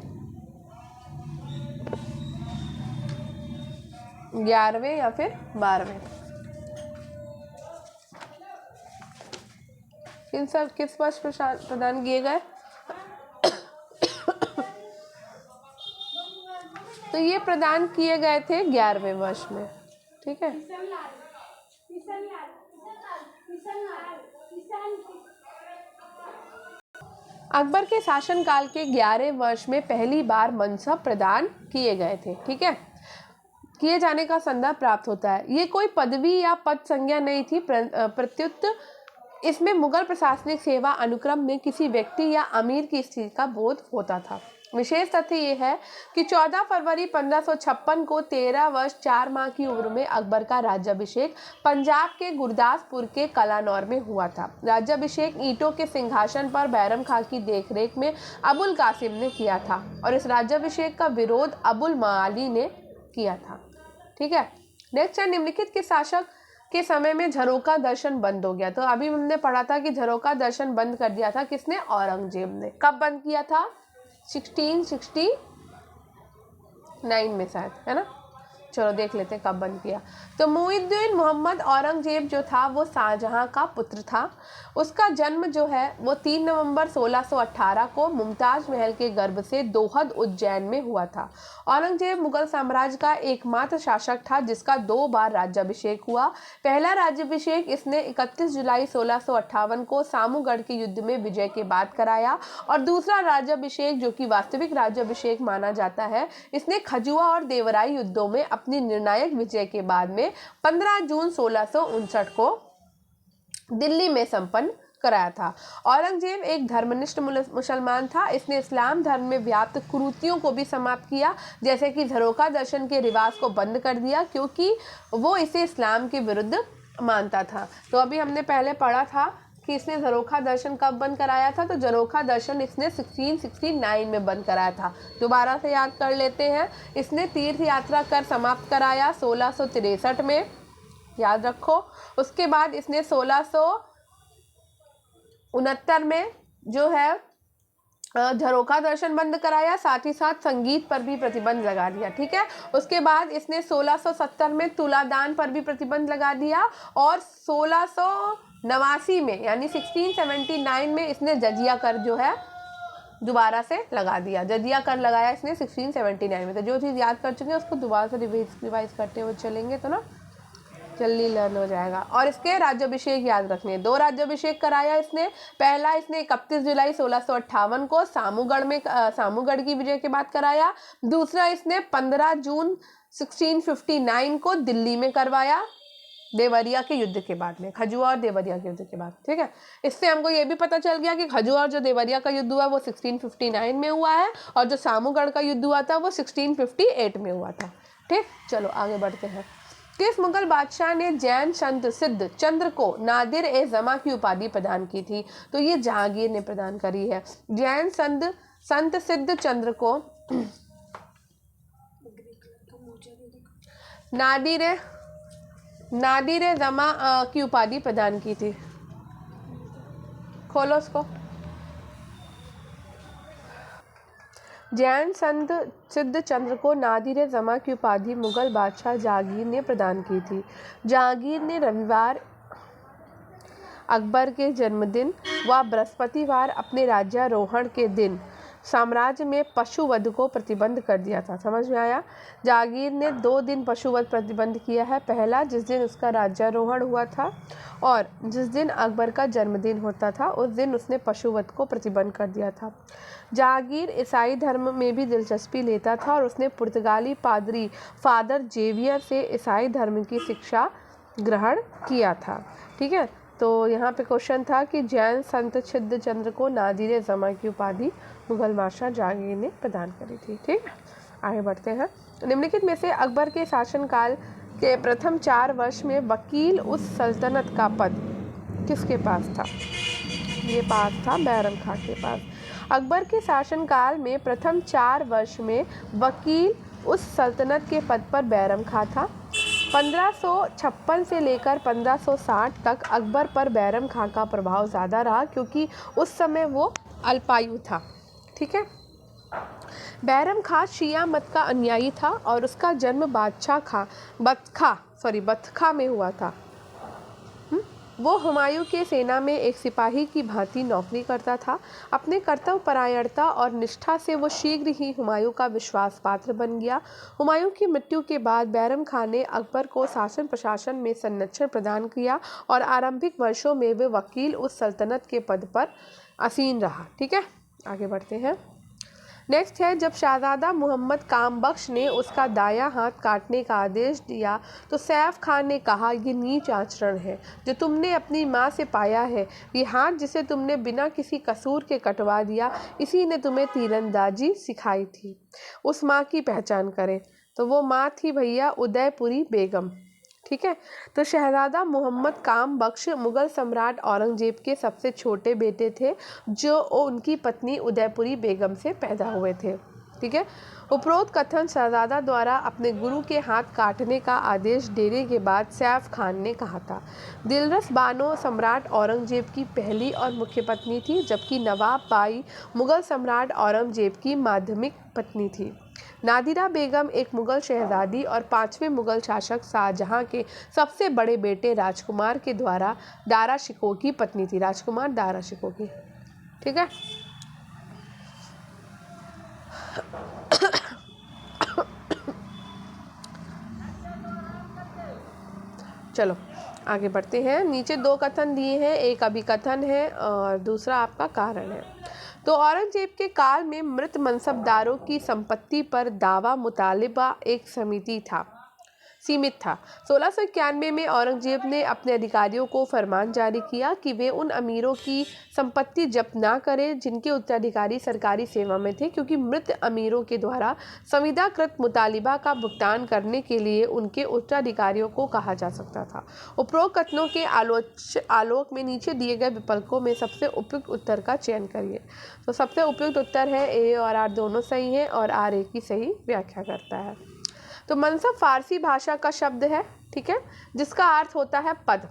11वें या फिर 12वें? किस वर्ष प्रदान किए गए? तो ये प्रदान किए गए थे 11वें वर्ष में। ठीक है, अकबर के शासनकाल के 11वें वर्ष में पहली बार मनसब प्रदान किए गए थे। ठीक है, किए जाने का संदर्भ प्राप्त होता है। ये कोई पदवी या पद संज्ञा नहीं थी, प्रत्युत इसमें मुगल प्रशासनिक सेवा अनुक्रम में किसी व्यक्ति या अमीर की स्थिति का बोध होता था। विशेष तथ्य ये है कि 14 फरवरी 1556 को 13 वर्ष 4 माह की उम्र में अकबर का राज्याभिषेक पंजाब के गुरदासपुर के कलानौर में हुआ था। राज्याभिषेक ईंटों के सिंहासन पर बैरम खां की देखरेख में अबुल कासिम ने किया था और इस राज्याभिषेक का विरोध अबुल माली ने किया था। ठीक है, नेक्स्ट है, निम्नलिखित के शासक के समय में झरोका दर्शन बंद हो गया? तो अभी हमने पढ़ा था कि झरोका दर्शन बंद कर दिया था किसने? औरंगजेब ने। कब बंद किया था? 1669 में शायद, है ना। चलो देख लेते हैं कब बंद किया। तो मुइज़ुद्दीन मोहम्मद औरंगजेब जो था वो शाहजहां का पुत्र था। उसका जन्म जो है वो 3 नवंबर 1618 को मुमताज महल के गर्भ से दोहद उज्जैन में हुआ था। औरंगजेब मुगल साम्राज्य का एकमात्र शासक था जिसका 2 बार राज्याभिषेक हुआ। पहला राज्याभिषेक इसने 31 जुलाई 1658 को सामूगढ़ के युद्ध में विजय के बाद कराया और दूसरा राज्याभिषेक जो कि वास्तविक राज्याभिषेक माना जाता है, इसने खजुआ और देवराई युद्धों में अपनी निर्णायक विजय के बाद में 15 जून 1659 को दिल्ली में संपन्न कराया था। औरंगजेब एक धर्मनिष्ठ मुसलमान था। इसने इस्लाम धर्म में व्याप्त कुरीतियों को भी समाप्त किया, जैसे कि झरोका दर्शन के रिवाज को बंद कर दिया क्योंकि वो इसे इस्लाम के विरुद्ध मानता था। तो अभी हमने पहले पढ़ा था कि इसने झरोखा दर्शन कब बंद कराया था? तो झरोखा दर्शन इसने 1669 में बंद कराया था। दोबारा से याद कर लेते हैं। इसने तीर्थ यात्रा कर समाप्त कराया 1663 में, याद रखो। उसके बाद इसने 1669 में जो है झरोखा दर्शन बंद कराया, साथ ही साथ संगीत पर भी प्रतिबंध लगा दिया। ठीक है, उसके बाद इसने 1670 में तुलादान पर भी प्रतिबंध लगा दिया और 1689 में यानी 1679 में इसने जजिया कर जो है दोबारा से लगा दिया। जजिया कर लगाया इसने 1679 में। तो जो चीज़ याद कर चुके हैं उसको दोबारा से रिवाइज करते हुए चलेंगे तो ना जल्दी लर्न हो जाएगा। और इसके राज्याभिषेक याद रखने, 2 राज्याभिषेक कराया इसने। पहला इसने 31 जुलाई 1658 को सामूगढ़ की विजय के बाद कराया। दूसरा इसने 15 जून 1659 को दिल्ली में करवाया, देवरिया के युद्ध के बाद में, खजुआ और देवरिया के युद्ध के बाद। ठीक है, इससे हमको ये भी पता चल गया कि खजुआ और जो देवरिया का युद्ध हुआ वो 1659 में हुआ है और जो सामूगढ़ का युद्ध हुआ था वो 1658 में हुआ था। ठीक, चलो आगे बढ़ते हैं। किस मुगल बादशाह ने जैन संत सिद्ध चंद्र को नादिर ए जमा की उपाधि प्रदान की थी? तो ये जहांगीर ने प्रदान करी है। जैन संत सिद्ध चंद्र को नादिर ए जमा की उपाधि प्रदान की थी। खोलो उसको। जैन संत सिद्ध चंद्र को नादिर जमा की उपाधि मुगल बादशाह जहांगीर ने प्रदान की थी। जहांगीर ने रविवार अकबर के जन्मदिन व बृहस्पतिवार अपने राज्यारोहण के दिन साम्राज्य में पशुवध को प्रतिबंध कर दिया था। समझ में आया? जहांगीर ने 2 दिन पशुवध प्रतिबंध किया है। पहला जिस दिन उसका राज्यारोहण हुआ था और जिस दिन अकबर का जन्मदिन होता था उस दिन उसने पशुवध को प्रतिबंध कर दिया था। जहांगीर ईसाई धर्म में भी दिलचस्पी लेता था और उसने पुर्तगाली पादरी फादर जेवियर से ईसाई धर्म की शिक्षा ग्रहण किया था। ठीक है, तो यहाँ पे क्वेश्चन था कि जैन संत सिद्ध चंद्र को नादिर जमा की उपाधि मुगल बादशाह जहांगीर ने प्रदान करी थी। ठीक है, आगे बढ़ते हैं। निम्नलिखित में से अकबर के शासनकाल के प्रथम 4 वर्ष में वकील उस सल्तनत का पद किसके पास था? ये पास था बैरम खां के पास। अकबर के शासनकाल में प्रथम 4 वर्ष में वकील उस सल्तनत के पद पर बैरम खां था। 1556 से लेकर 1560 तक अकबर पर बैरम खां का प्रभाव ज़्यादा रहा क्योंकि उस समय वो अल्पायु था। ठीक है, बैरम खां शिया मत का अनुयायी था और उसका जन्म बतखा में हुआ था। वो हुमायूं के सेना में एक सिपाही की भांति नौकरी करता था। अपने कर्तव्य परायणता और निष्ठा से वो शीघ्र ही हुमायूं का विश्वास पात्र बन गया। हुमायूं की मृत्यु के बाद बैरम खान ने अकबर को शासन प्रशासन में संरक्षण प्रदान किया और आरंभिक वर्षों में वे वकील उस सल्तनत के पद पर आसीन रहा। ठीक है, आगे बढ़ते हैं। नेक्स्ट है, जब शहजादा मोहम्मद कामबख्श ने उसका दायां हाथ काटने का आदेश दिया तो सैफ खान ने कहा, ये नीच आचरण है जो तुमने अपनी माँ से पाया है। ये हाथ जिसे तुमने बिना किसी कसूर के कटवा दिया, इसी ने तुम्हें तीरंदाजी सिखाई थी। उस माँ की पहचान करें, तो वो माँ थी भैया उदयपुरी बेगम। ठीक है, तो शहजादा मोहम्मद कामबख्श मुगल सम्राट औरंगजेब के सबसे छोटे बेटे थे जो उनकी पत्नी उदयपुरी बेगम से पैदा हुए थे। ठीक है, उपरोक्त कथन शहजादा द्वारा अपने गुरु के हाथ काटने का आदेश देने के बाद सैफ खान ने कहा था। दिलरस बानो सम्राट औरंगजेब की पहली और मुख्य पत्नी थी, जबकि नवाब बाई मुगल सम्राट औरंगजेब की माध्यमिक पत्नी थी। नादिरा बेगम एक मुगल शहजादी और 5वें मुगल शासक शाहजहां के सबसे बड़े बेटे राजकुमार के द्वारा दारा शिकोह की पत्नी थी। राजकुमार दारा शिकोह की। ठीक है, चलो आगे बढ़ते हैं। नीचे 2 कथन दिए हैं, एक अभिकथन है और दूसरा आपका कारण है। तो औरंगजेब के काल में मृत मनसबदारों की संपत्ति पर दावा मुतालिबा एक सीमित था। 1691 में औरंगजेब ने अपने अधिकारियों को फरमान जारी किया कि वे उन अमीरों की संपत्ति जब्त ना करें जिनके उत्तराधिकारी सरकारी सेवा में थे, क्योंकि मृत अमीरों के द्वारा संविदाकृत मुतालिबा का भुगतान करने के लिए उनके उत्तराधिकारियों को कहा जा सकता था। उपरोक्त कथनों के आलोक में नीचे दिए गए विकल्पों में सबसे उपयुक्त उत्तर का चयन करिए। तो सबसे उपयुक्त उत्तर है ए और आर दोनों सही हैं और आर ए की सही व्याख्या करता है। तो मनसब फारसी भाषा का शब्द है, ठीक है, जिसका अर्थ होता है पद।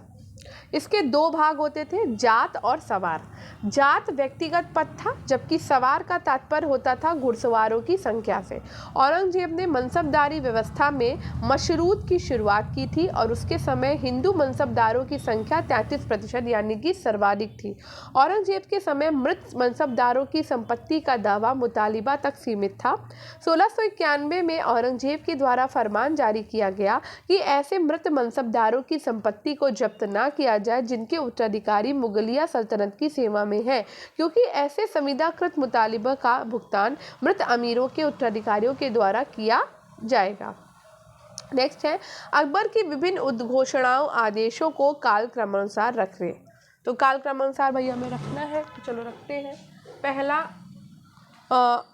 इसके 2 भाग होते थे, जात और सवार। जात व्यक्तिगत पद था, जबकि सवार का तात्पर्य होता था घुड़सवारों की संख्या से। औरंगजेब ने मनसबदारी व्यवस्था में मशरूत की शुरुआत की थी और उसके समय हिंदू मनसबदारों की संख्या 33% यानी कि सर्वाधिक थी। औरंगजेब के समय मृत मनसबदारों की संपत्ति का दावा मुतालिबा तक सीमित था। 1691 में औरंगजेब के द्वारा फरमान जारी किया गया कि ऐसे मृत मनसबदारों की संपत्ति को जब्त न किया जाए जिनके उत्तराधिकारी मुगलिया सल्तनत की सेवा में है, क्योंकि ऐसे संविदाकृत मुतालिबा का भुगतान मृत अमीरों के उत्तराधिकारियों के द्वारा किया जाएगा। नेक्स्ट है, अकबर की विभिन्न उद्घोषणाओं आदेशों को कालक्रमानुसार रखें। तो कालक्रमानुसार भैया हमें रखना है, तो चलो रखते हैं।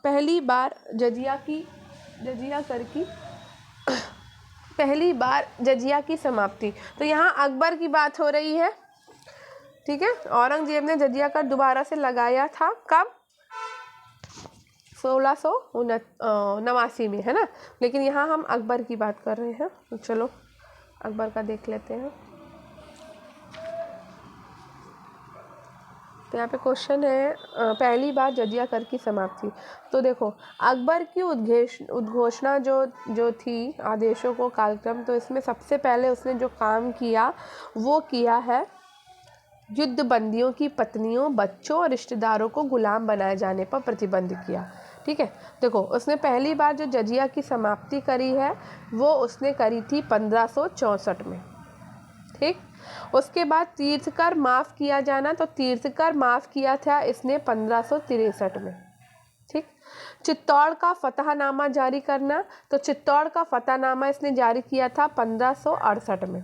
पहली बार जजिया कर की पहली बार जजिया की समाप्ति, तो यहाँ अकबर की बात हो रही है, ठीक है। औरंगजेब ने जजिया कर दोबारा से लगाया था कब? 1689 में, है ना। लेकिन यहाँ हम अकबर की बात कर रहे हैं, तो चलो अकबर का देख लेते हैं। तो यहाँ पे क्वेश्चन है पहली बार जजिया कर की समाप्ति। तो देखो अकबर की उद्घोषणा जो थी आदेशों को कालक्रम, तो इसमें सबसे पहले उसने जो काम किया वो किया है युद्ध बंदियों की पत्नियों, बच्चों और रिश्तेदारों को गुलाम बनाए जाने पर प्रतिबंध किया, ठीक है। देखो उसने पहली बार जो जजिया की समाप्ति करी है वो उसने करी थी 1564 में, ठीक। उसके बाद तीर्थकर माफ़ किया जाना, तो तीर्थकर माफ़ किया था इसने 1563 में, ठीक। चित्तौड़ का फतहनामा जारी करना, तो चित्तौड़ का फतहनामा इसने जारी किया था 1568 में।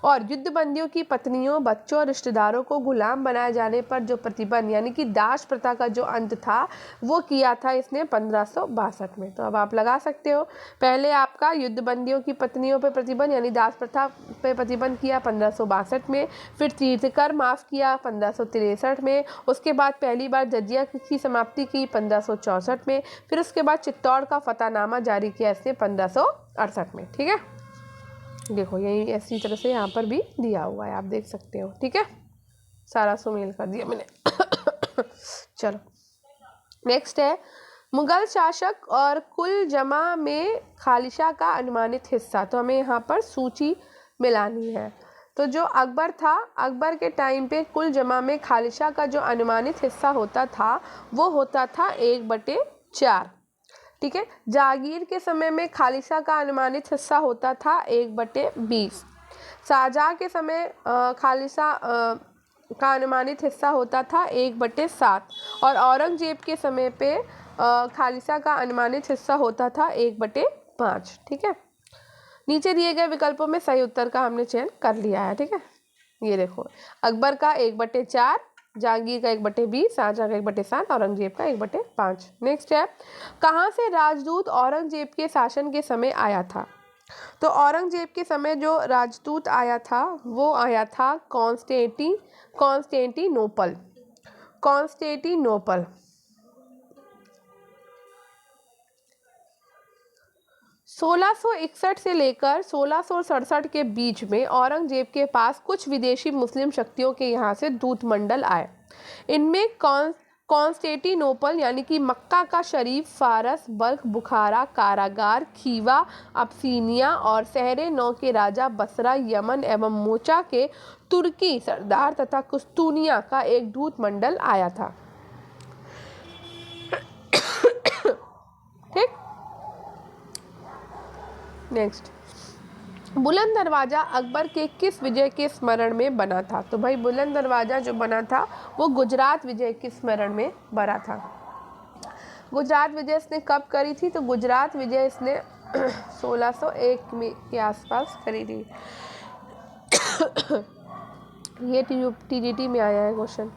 और युद्धबंदियों की पत्नियों, बच्चों और रिश्तेदारों को गुलाम बनाए जाने पर जो प्रतिबंध यानी कि दास प्रथा का जो अंत था वो किया था इसने 1562 में। तो अब आप लगा सकते हो, पहले आपका युद्धबंदियों की पत्नियों पर प्रतिबंध यानी दास प्रथा पे प्रतिबंध किया 1562 में, फिर तीर्थकर माफ़ किया 1563 में, उसके बाद पहली बार जजिया की समाप्ति की 1564 में, फिर उसके बाद चित्तौड़ का फतहनामा जारी किया इसने 1568 में, ठीक है। देखो यही ऐसी तरह से यहाँ पर भी दिया हुआ है, आप देख सकते हो, ठीक है। सारा सुमेल कर दिया मैंने। चलो नेक्स्ट है मुगल शासक और कुल जमा में खालिशा का अनुमानित हिस्सा। तो हमें यहाँ पर सूची मिलानी है। तो जो अकबर था, अकबर के टाइम पे कुल जमा में खालिशा का जो अनुमानित हिस्सा होता था वो होता था 1/4, ठीक है। जागीर के समय में खालिशा का अनुमानित हिस्सा होता था 1/20। शाहजहाँ के समय खालिशा का अनुमानित हिस्सा होता था 1/7 और औरंगजेब के समय पे खालिशा का अनुमानित हिस्सा होता था 1/5, ठीक है। नीचे दिए गए विकल्पों में सही उत्तर का हमने चयन कर लिया है, ठीक है। ये देखो अकबर का 1/4, जहांगीर का 1/20, शाहजहाँ का 1/7, औरंगजेब का 1/5। नेक्स्ट है कहाँ से राजदूत औरंगजेब के शासन के समय आया था। तो औरंगजेब के समय जो राजदूत आया था वो आया था कॉन्स्टेंटिनोपल। 1661 से लेकर 1667 के बीच में औरंगजेब के पास कुछ विदेशी मुस्लिम शक्तियों के यहाँ से दूतमंडल आए। इनमें कॉन्स्टेंटिनोपल यानी कि मक्का का शरीफ, फारस, बल्ख, बुखारा, कारागार, खीवा, अबसीनिया और शहर नौ के राजा, बसरा, यमन एवं मोचा के तुर्की सरदार तथा कुस्तुनिया का एक दूतमंडल आया था, ठीक। नेक्स्ट बुलंद दरवाज़ा अकबर के किस विजय के स्मरण में बना था। तो भाई बुलंद दरवाज़ा जो बना था वो गुजरात विजय के स्मरण में बना था। गुजरात विजय इसने कब करी थी। तो गुजरात विजय इसने 1601 में के आसपास करी थी। ये TGT में आया है क्वेश्चन।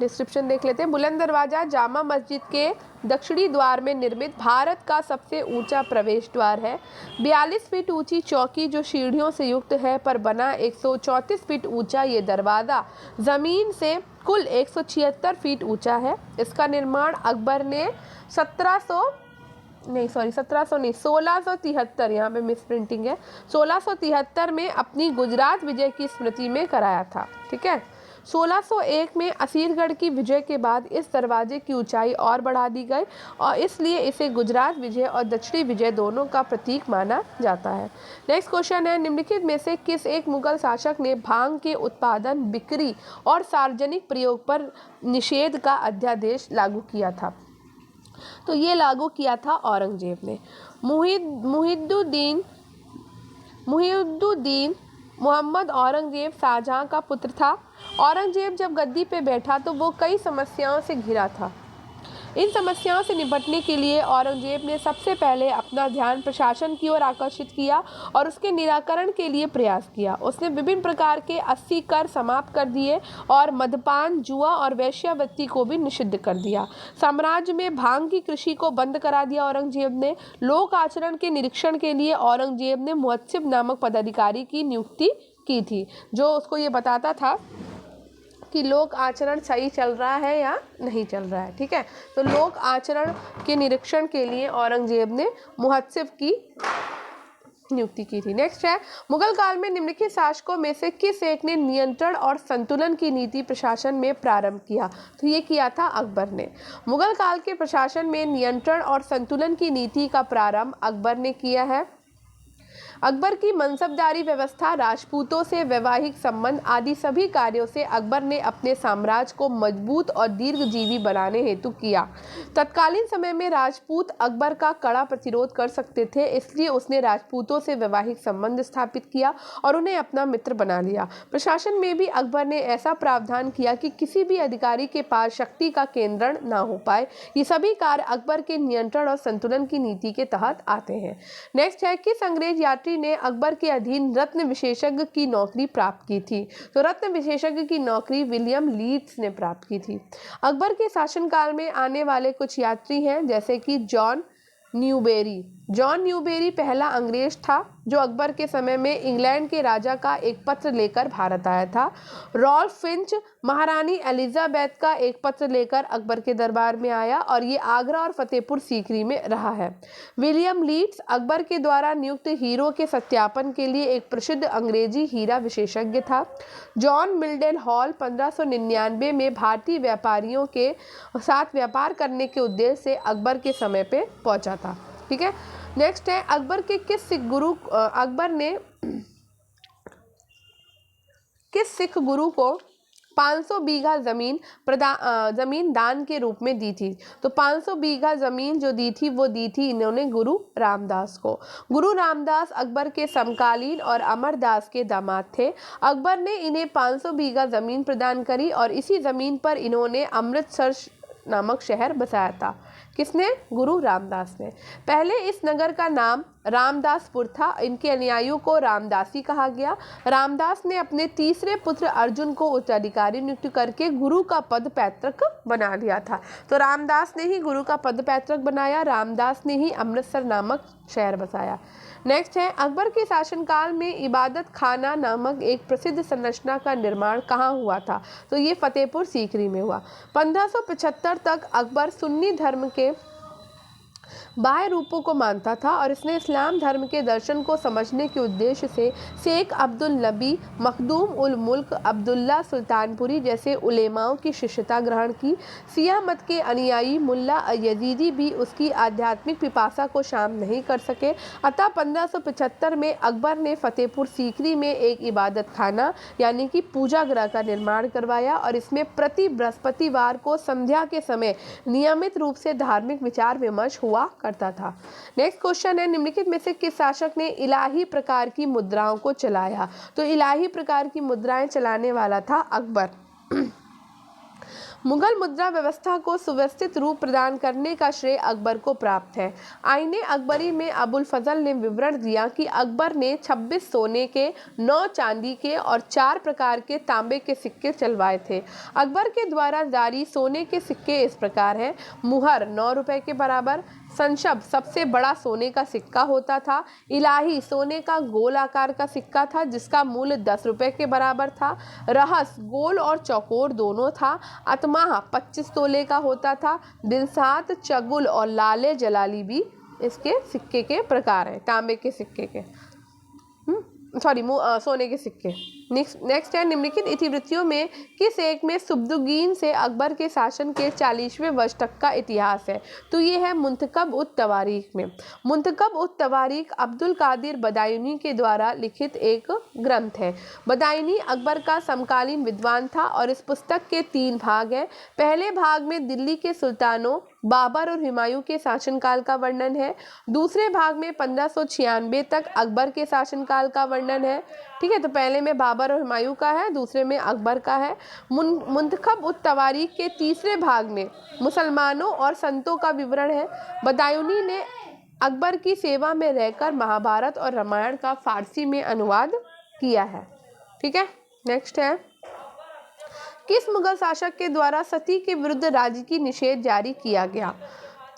डिस्क्रिप्शन देख लेते हैं। बुलंद दरवाज़ा जामा मस्जिद के दक्षिणी द्वार में निर्मित भारत का सबसे ऊंचा प्रवेश द्वार है। 42 फीट ऊंची चौकी जो सीढ़ियों से युक्त है पर बना 134 फीट ऊंचा ये दरवाज़ा ज़मीन से कुल 176 फीट ऊंचा है। इसका निर्माण अकबर ने 1673, यहाँ पे मिस प्रिंटिंग है, 1673 में अपनी गुजरात विजय की स्मृति में कराया था, ठीक है। 1601 में असीरगढ़ की विजय के बाद इस दरवाजे की ऊंचाई और बढ़ा दी गई और इसलिए इसे गुजरात विजय और दक्षिणी विजय दोनों का प्रतीक माना जाता है। नेक्स्ट क्वेश्चन है निम्नलिखित में से किस एक मुगल शासक ने भांग के उत्पादन, बिक्री और सार्वजनिक प्रयोग पर निषेध का अध्यादेश लागू किया था। तो ये लागू किया था औरंगजेब ने। मुहिउद्दीन मोहम्मद औरंगजेब शाहजहाँ का पुत्र था। औरंगजेब जब गद्दी पे बैठा तो वो कई समस्याओं से घिरा था। इन समस्याओं से निपटने के लिए औरंगजेब ने सबसे पहले अपना ध्यान प्रशासन की ओर आकर्षित किया और उसके निराकरण के लिए प्रयास किया। उसने विभिन्न प्रकार के 80 कर समाप्त कर दिए और मद्यपान, जुआ और वेश्यावृत्ति को भी निषिद्ध कर दिया। साम्राज्य में भांग की कृषि को बंद करा दिया। औरंगजेब ने लोक आचरण के निरीक्षण के लिए औरंगजेब ने मुहत्सिब नामक पदाधिकारी की नियुक्ति की थी, जो उसको ये बताता था कि लोक आचरण सही चल रहा है या नहीं चल रहा है। ठीक है, तो लोक आचरण के निरीक्षण के लिए औरंगजेब ने मुहत्सिब की नियुक्ति की थी। नेक्स्ट है, मुगल काल में निम्नलिखित शासकों में से किस एक ने नियंत्रण और संतुलन की नीति प्रशासन में प्रारंभ किया? तो ये किया था अकबर ने। मुगल काल के प्रशासन में नियंत्रण और संतुलन की नीति का प्रारंभ अकबर ने किया है। अकबर की मनसबदारी व्यवस्था, राजपूतों से वैवाहिक संबंध आदि सभी कार्यों से अकबर ने अपने साम्राज्य को मजबूत और दीर्घजीवी बनाने हेतु किया। तत्कालीन समय में राजपूत अकबर का कड़ा प्रतिरोध कर सकते थे, इसलिए उसने राजपूतों से वैवाहिक संबंध स्थापित किया और उन्हें अपना मित्र बना लिया। प्रशासन में भी अकबर ने ऐसा प्रावधान किया कि किसी भी अधिकारी के पास शक्ति का केंद्रण न हो पाए। ये सभी कार्य अकबर के नियंत्रण और संतुलन की नीति के तहत आते हैं। नेक्स्ट है, किस अंग्रेज यात्री ने अकबर के अधीन रत्न विशेषज्ञ की नौकरी प्राप्त की थी? तो रत्न विशेषज्ञ की नौकरी विलियम लीड्स ने प्राप्त की थी। अकबर के शासनकाल में आने वाले कुछ यात्री हैं, जैसे कि जॉन न्यूबेरी। जॉन न्यूबेरी पहला अंग्रेज था जो अकबर के समय में इंग्लैंड के राजा का एक पत्र लेकर भारत आया था। रॉल्फ फिंच महारानी एलिजाबेथ का एक पत्र लेकर अकबर के दरबार में आया और ये आगरा और फतेहपुर सीकरी में रहा है। विलियम लीड्स अकबर के द्वारा नियुक्त हीरो के सत्यापन के लिए एक प्रसिद्ध अंग्रेजी हीरा विशेषज्ञ था। जॉन मिल्डन हॉल 1599 में भारतीय व्यापारियों के साथ व्यापार करने के उद्देश्य से अकबर के समय पे पहुंचा था। ठीक है, नेक्स्ट है, अकबर ने किस सिख गुरु को 500 बीघा जमीन दान के रूप में दी थी? तो 500 बीघा जमीन जो दी थी वो दी थी इन्होंने गुरु रामदास को। गुरु रामदास अकबर के समकालीन और अमरदास के दामाद थे। अकबर ने इन्हें 500 बीघा जमीन प्रदान करी और इसी जमीन पर इन्होंने अमृतसर नामक शहर बसाया था। किसने? गुरु रामदास ने। पहले इस नगर का नाम रामदासपुर था। इनके अनुयायियों को रामदासी कहा गया। रामदास ने अपने तीसरे पुत्र अर्जुन को उत्तराधिकारी नियुक्त करके गुरु का पद पैतृक बना लिया था। तो रामदास ने ही गुरु का पद पैतृक बनाया, रामदास ने ही अमृतसर नामक शहर बसाया। नेक्स्ट है, अकबर के शासनकाल में इबादत खाना नामक एक प्रसिद्ध संरचना का निर्माण कहाँ हुआ था? तो ये फतेहपुर सीकरी में हुआ। 1575 तक अकबर सुन्नी धर्म के बाह्य रूपों को मानता था और इसने इस्लाम धर्म के दर्शन को समझने के उद्देश्य से शेख अब्दुल नबी, मखदूम उल मुल्क, अब्दुल्ला सुल्तानपुरी जैसे उलेमाओं की शिष्यता ग्रहण की। सिया मत के अनुयायी मुल्ला यजीदी भी उसकी आध्यात्मिक पिपासा को शाम नहीं कर सके। अतः 1575 में अकबर ने फतेहपुर सीकरी में एक इबादत खाना यानी कि पूजा गृह का निर्माण करवाया और इसमें प्रति बृहस्पतिवार को संध्या के समय नियमित रूप से धार्मिक विचार विमर्श हुआ करता था। नेक्स्ट क्वेश्चन है, निम्नलिखित में से किस शासक ने इलाही प्रकार की मुद्राओं को चलाया? तो इलाही प्रकार की मुद्राएं चलाने वाला था अकबर। मुगल मुद्रा व्यवस्था को सुव्यवस्थित रूप प्रदान करने का श्रेय अकबर को प्राप्त है। आईने अकबरी में अबुल फजल ने विवरण दिया कि अकबर ने 26 सोने के, 9 चांदी के और 4 प्रकार के तांबे के सिक्के चलवाए थे। अकबर के द्वारा जारी सोने के सिक्के इस प्रकार हैं। मुहर 9 रुपए के बराबर, संशब सबसे बड़ा सोने का सिक्का होता था। इलाही सोने का गोल आकार का सिक्का था जिसका मूल्य 10 रुपए के बराबर था। रहस गोल और चौकोर दोनों था। अतमाह 25 तोले का होता था। दिलसात, चगुल और लाले जलाली भी इसके सिक्के के प्रकार हैं, तांबे के सिक्के के, सोने के सिक्के। नेक्स्ट है, निम्नलिखित इतिवृत्तियों में किस एक में सुब्दुगीन से अकबर के शासन के 40वें वर्ष तक का इतिहास है? तो ये है मुंतखब उत तवारीख में। मुंतखब उत तवारीख अब्दुल कादिर बदायूनी के द्वारा लिखित एक ग्रंथ है। बदायूनी अकबर का समकालीन विद्वान था और इस पुस्तक के 3 भाग हैं। पहले भाग में दिल्ली के सुल्तानों बाबर और हुमायूं के शासनकाल का वर्णन है। दूसरे भाग में 1596 तक अकबर के शासनकाल का वर्णन है। ठीक है। तो पहले में बाबर और हुमायूं का है, दूसरे में अकबर का है। मुंतखब उत तवारीख के तीसरे भाग में मुसलमानों और संतों का विवरण है। बदायूनी ने अकबर की सेवा में रहकर महाभारत और रामायण का फारसी में अनुवाद किया है। ठीक है। नेक्स्ट है, किस मुगल शासक के द्वारा सती के विरुद्ध राजकीय निषेध जारी किया गया?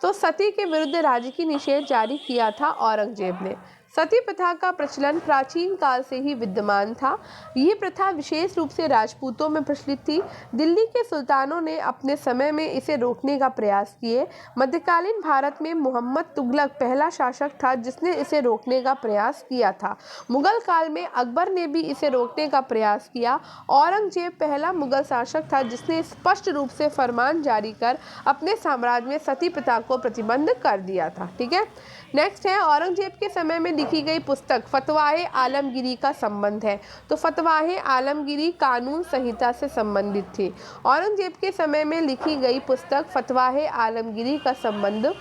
तो सती के विरुद्ध राजकीय निषेध जारी किया था औरंगजेब ने। सती प्रथा का प्रचलन प्राचीन काल से ही विद्यमान था। ये प्रथा विशेष रूप से राजपूतों में प्रचलित थी। दिल्ली के सुल्तानों ने अपने समय में इसे रोकने का प्रयास किए। मध्यकालीन भारत में मोहम्मद तुगलक पहला शासक था जिसने इसे रोकने का प्रयास किया था। मुगल काल में अकबर ने भी इसे रोकने का प्रयास किया। औरंगजेब पहला मुगल शासक था जिसने स्पष्ट रूप से फरमान जारी कर अपने साम्राज्य में सती प्रथा को प्रतिबंध कर दिया था। ठीक है। नेक्स्ट है, औरंगजेब के समय में लिखी गई पुस्तक फतवाए आलमगीरी का संबंध है। तो फतवाए आलमगीरी कानून संहिता से संबंधित थी। औरंगजेब के समय में लिखी गई पुस्तक फतवाए आलमगीरी का संबंध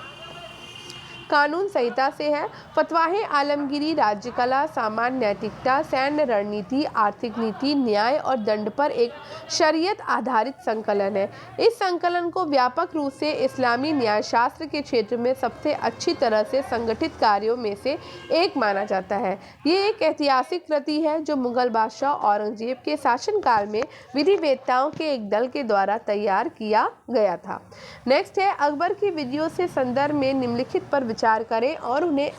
कानून संहिता से है। फतवाए आलमगीरी राज्य कला, सामान्य नैतिकता, सैन्य रणनीति, आर्थिक नीति, न्याय और दंड पर एक शरीयत आधारित संकलन है। इस संकलन को व्यापक रूप से इस्लामी न्यायशास्त्र के क्षेत्र में सबसे अच्छी तरह से संगठित कार्यों में से एक माना जाता है। ये एक ऐतिहासिक कृति है जो मुगल बादशाह औरंगजेब के शासनकाल में विधिवेत्ताओं के एक दल के द्वारा तैयार किया गया था। नेक्स्ट है, अकबर की विधियों से संदर्भ में निम्नलिखित पर विचार करें और उन्हें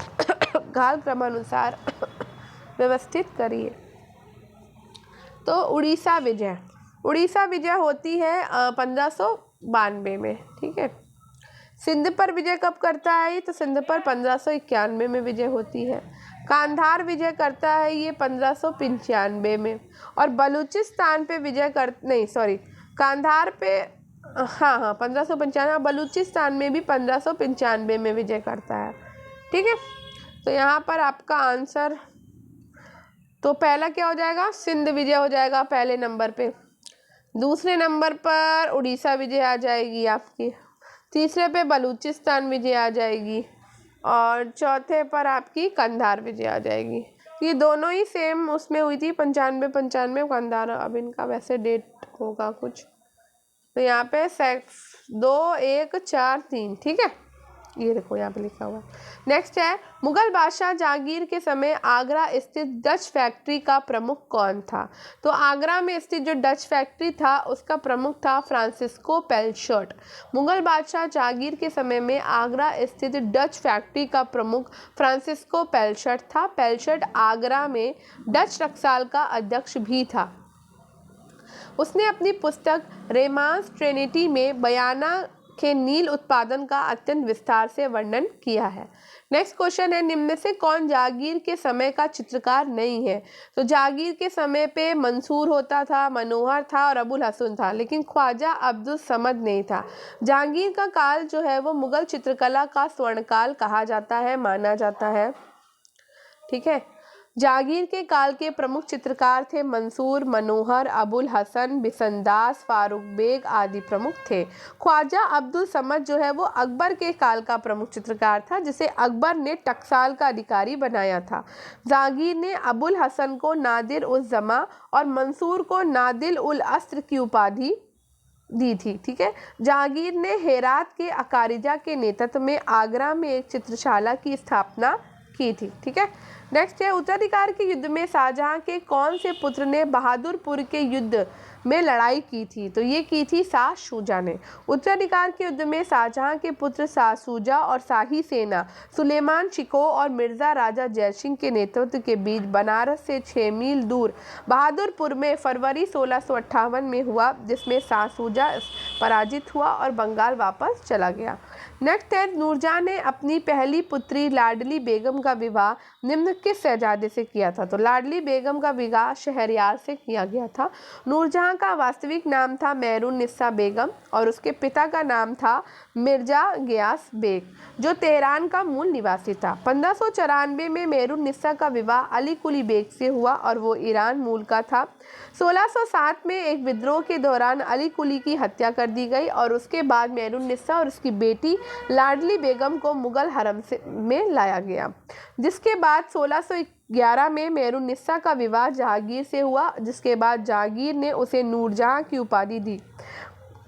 काल क्रमानुसार व्यवस्थित करिए। तो उड़ीसा विजय होती है 1592 में। ठीक है। सिंध पर विजय कब करता है ये? तो सिंध पर 1591 में विजय होती है। कांधार विजय करता है ये 1595 में। और बलूचिस्तान पे विजय कांधार पे 1595। बलूचिस्तान में भी 1595 में विजय करता है। ठीक है। तो यहाँ पर आपका आंसर तो पहला क्या हो जाएगा? सिंध विजय हो जाएगा पहले नंबर पे। दूसरे नंबर पर उड़ीसा विजय आ जाएगी आपकी। तीसरे पे बलूचिस्तान विजय आ जाएगी और चौथे पर आपकी कंधार विजय आ जाएगी। ये दोनों ही सेम उसमें हुई थी 95 कंधार। अब इनका वैसे डेट होगा कुछ, तो यहाँ पे 2 1 4 3। ठीक है। ये देखो यहाँ पे लिखा हुआ। नेक्स्ट है, मुगल बादशाह जहांगीर के समय आगरा स्थित डच फैक्ट्री का प्रमुख कौन था? तो आगरा में स्थित जो डच फैक्ट्री था उसका प्रमुख था फ्रांसिस्को पेलशर्ट। मुगल बादशाह जहांगीर के समय में आगरा स्थित डच फैक्ट्री का प्रमुख फ्रांसिस्को पेलशर्ट था। पेलशर्ट आगरा में डच टकसाल का अध्यक्ष भी था। उसने अपनी पुस्तक रेमांस ट्रिनिटी में बयाना के नील उत्पादन का अत्यंत विस्तार से वर्णन किया है। नेक्स्ट क्वेश्चन है, निम्न में से कौन जहांगीर के समय का चित्रकार नहीं है? तो जहांगीर के समय पे मंसूर होता था, मनोहर था और अबुल हसन था, लेकिन ख्वाजा अब्दुल समद नहीं था। जहांगीर का काल जो है वो मुगल चित्रकला का स्वर्णकाल कहा जाता है, माना जाता है। ठीक है। जहांगीर के काल के प्रमुख चित्रकार थे मंसूर, मनोहर, अबुल हसन, बिसनदास, फारूक बेग आदि प्रमुख थे। ख्वाजा अब्दुल समद जो है वो अकबर के काल का प्रमुख चित्रकार था जिसे अकबर ने टकसाल का अधिकारी बनाया था। जहांगीर ने अबुल हसन को नादिर उल जमा और मंसूर को नादिल उल अस्र की उपाधि दी थी। ठीक है। जहांगीर ने हेरात के अकारिजा के नेतृत्व में आगरा में एक चित्रशाला की स्थापना की थी। ठीक है। नेक्स्ट है, उत्तराधिकार के युद्ध में शाहजहां के कौन से पुत्र ने बहादुरपुर के युद्ध में लड़ाई की थी? तो ये की थी शाह शुजा ने। उत्तराधिकार के युद्ध में शाहजहां के पुत्र शाह शुजा और शाही सेना सुलेमान शिकोह और मिर्जा राजा जयसिंह के नेतृत्व के बीच बनारस से 6 मील दूर बहादुरपुर में फरवरी 1658 में हुआ, जिसमें शाह शुजा पराजित हुआ और बंगाल वापस चला गया। नेक्स्ट है, नूरजहां ने अपनी पहली पुत्री लाडली बेगम का विवाह निम्न किस शहजादे से किया था? तो लाडली बेगम का विवाह शहरयार से किया गया था। नूरजहां का वास्तविक नाम था मेहरुन्निसा बेगम और उसके पिता का नाम था मिर्जा गियास बेग, जो तेहरान का मूल निवासी था। 1594 में मेहरुन्निसा का विवाह अली कुली बेग से हुआ और वो ईरान मूल का था। 1607 में एक विद्रोह के दौरान अली कुली की हत्या कर दी गई और उसके बाद मेहरुन्निसा और उसकी बेटी लाडली बेगम को मुगल हरम में लाया गया, जिसके बाद 1611 में मेहरुन्निसा का विवाह जहांगीर से हुआ, जिसके बाद जहांगीर ने उसे नूरजहां की उपाधि दी।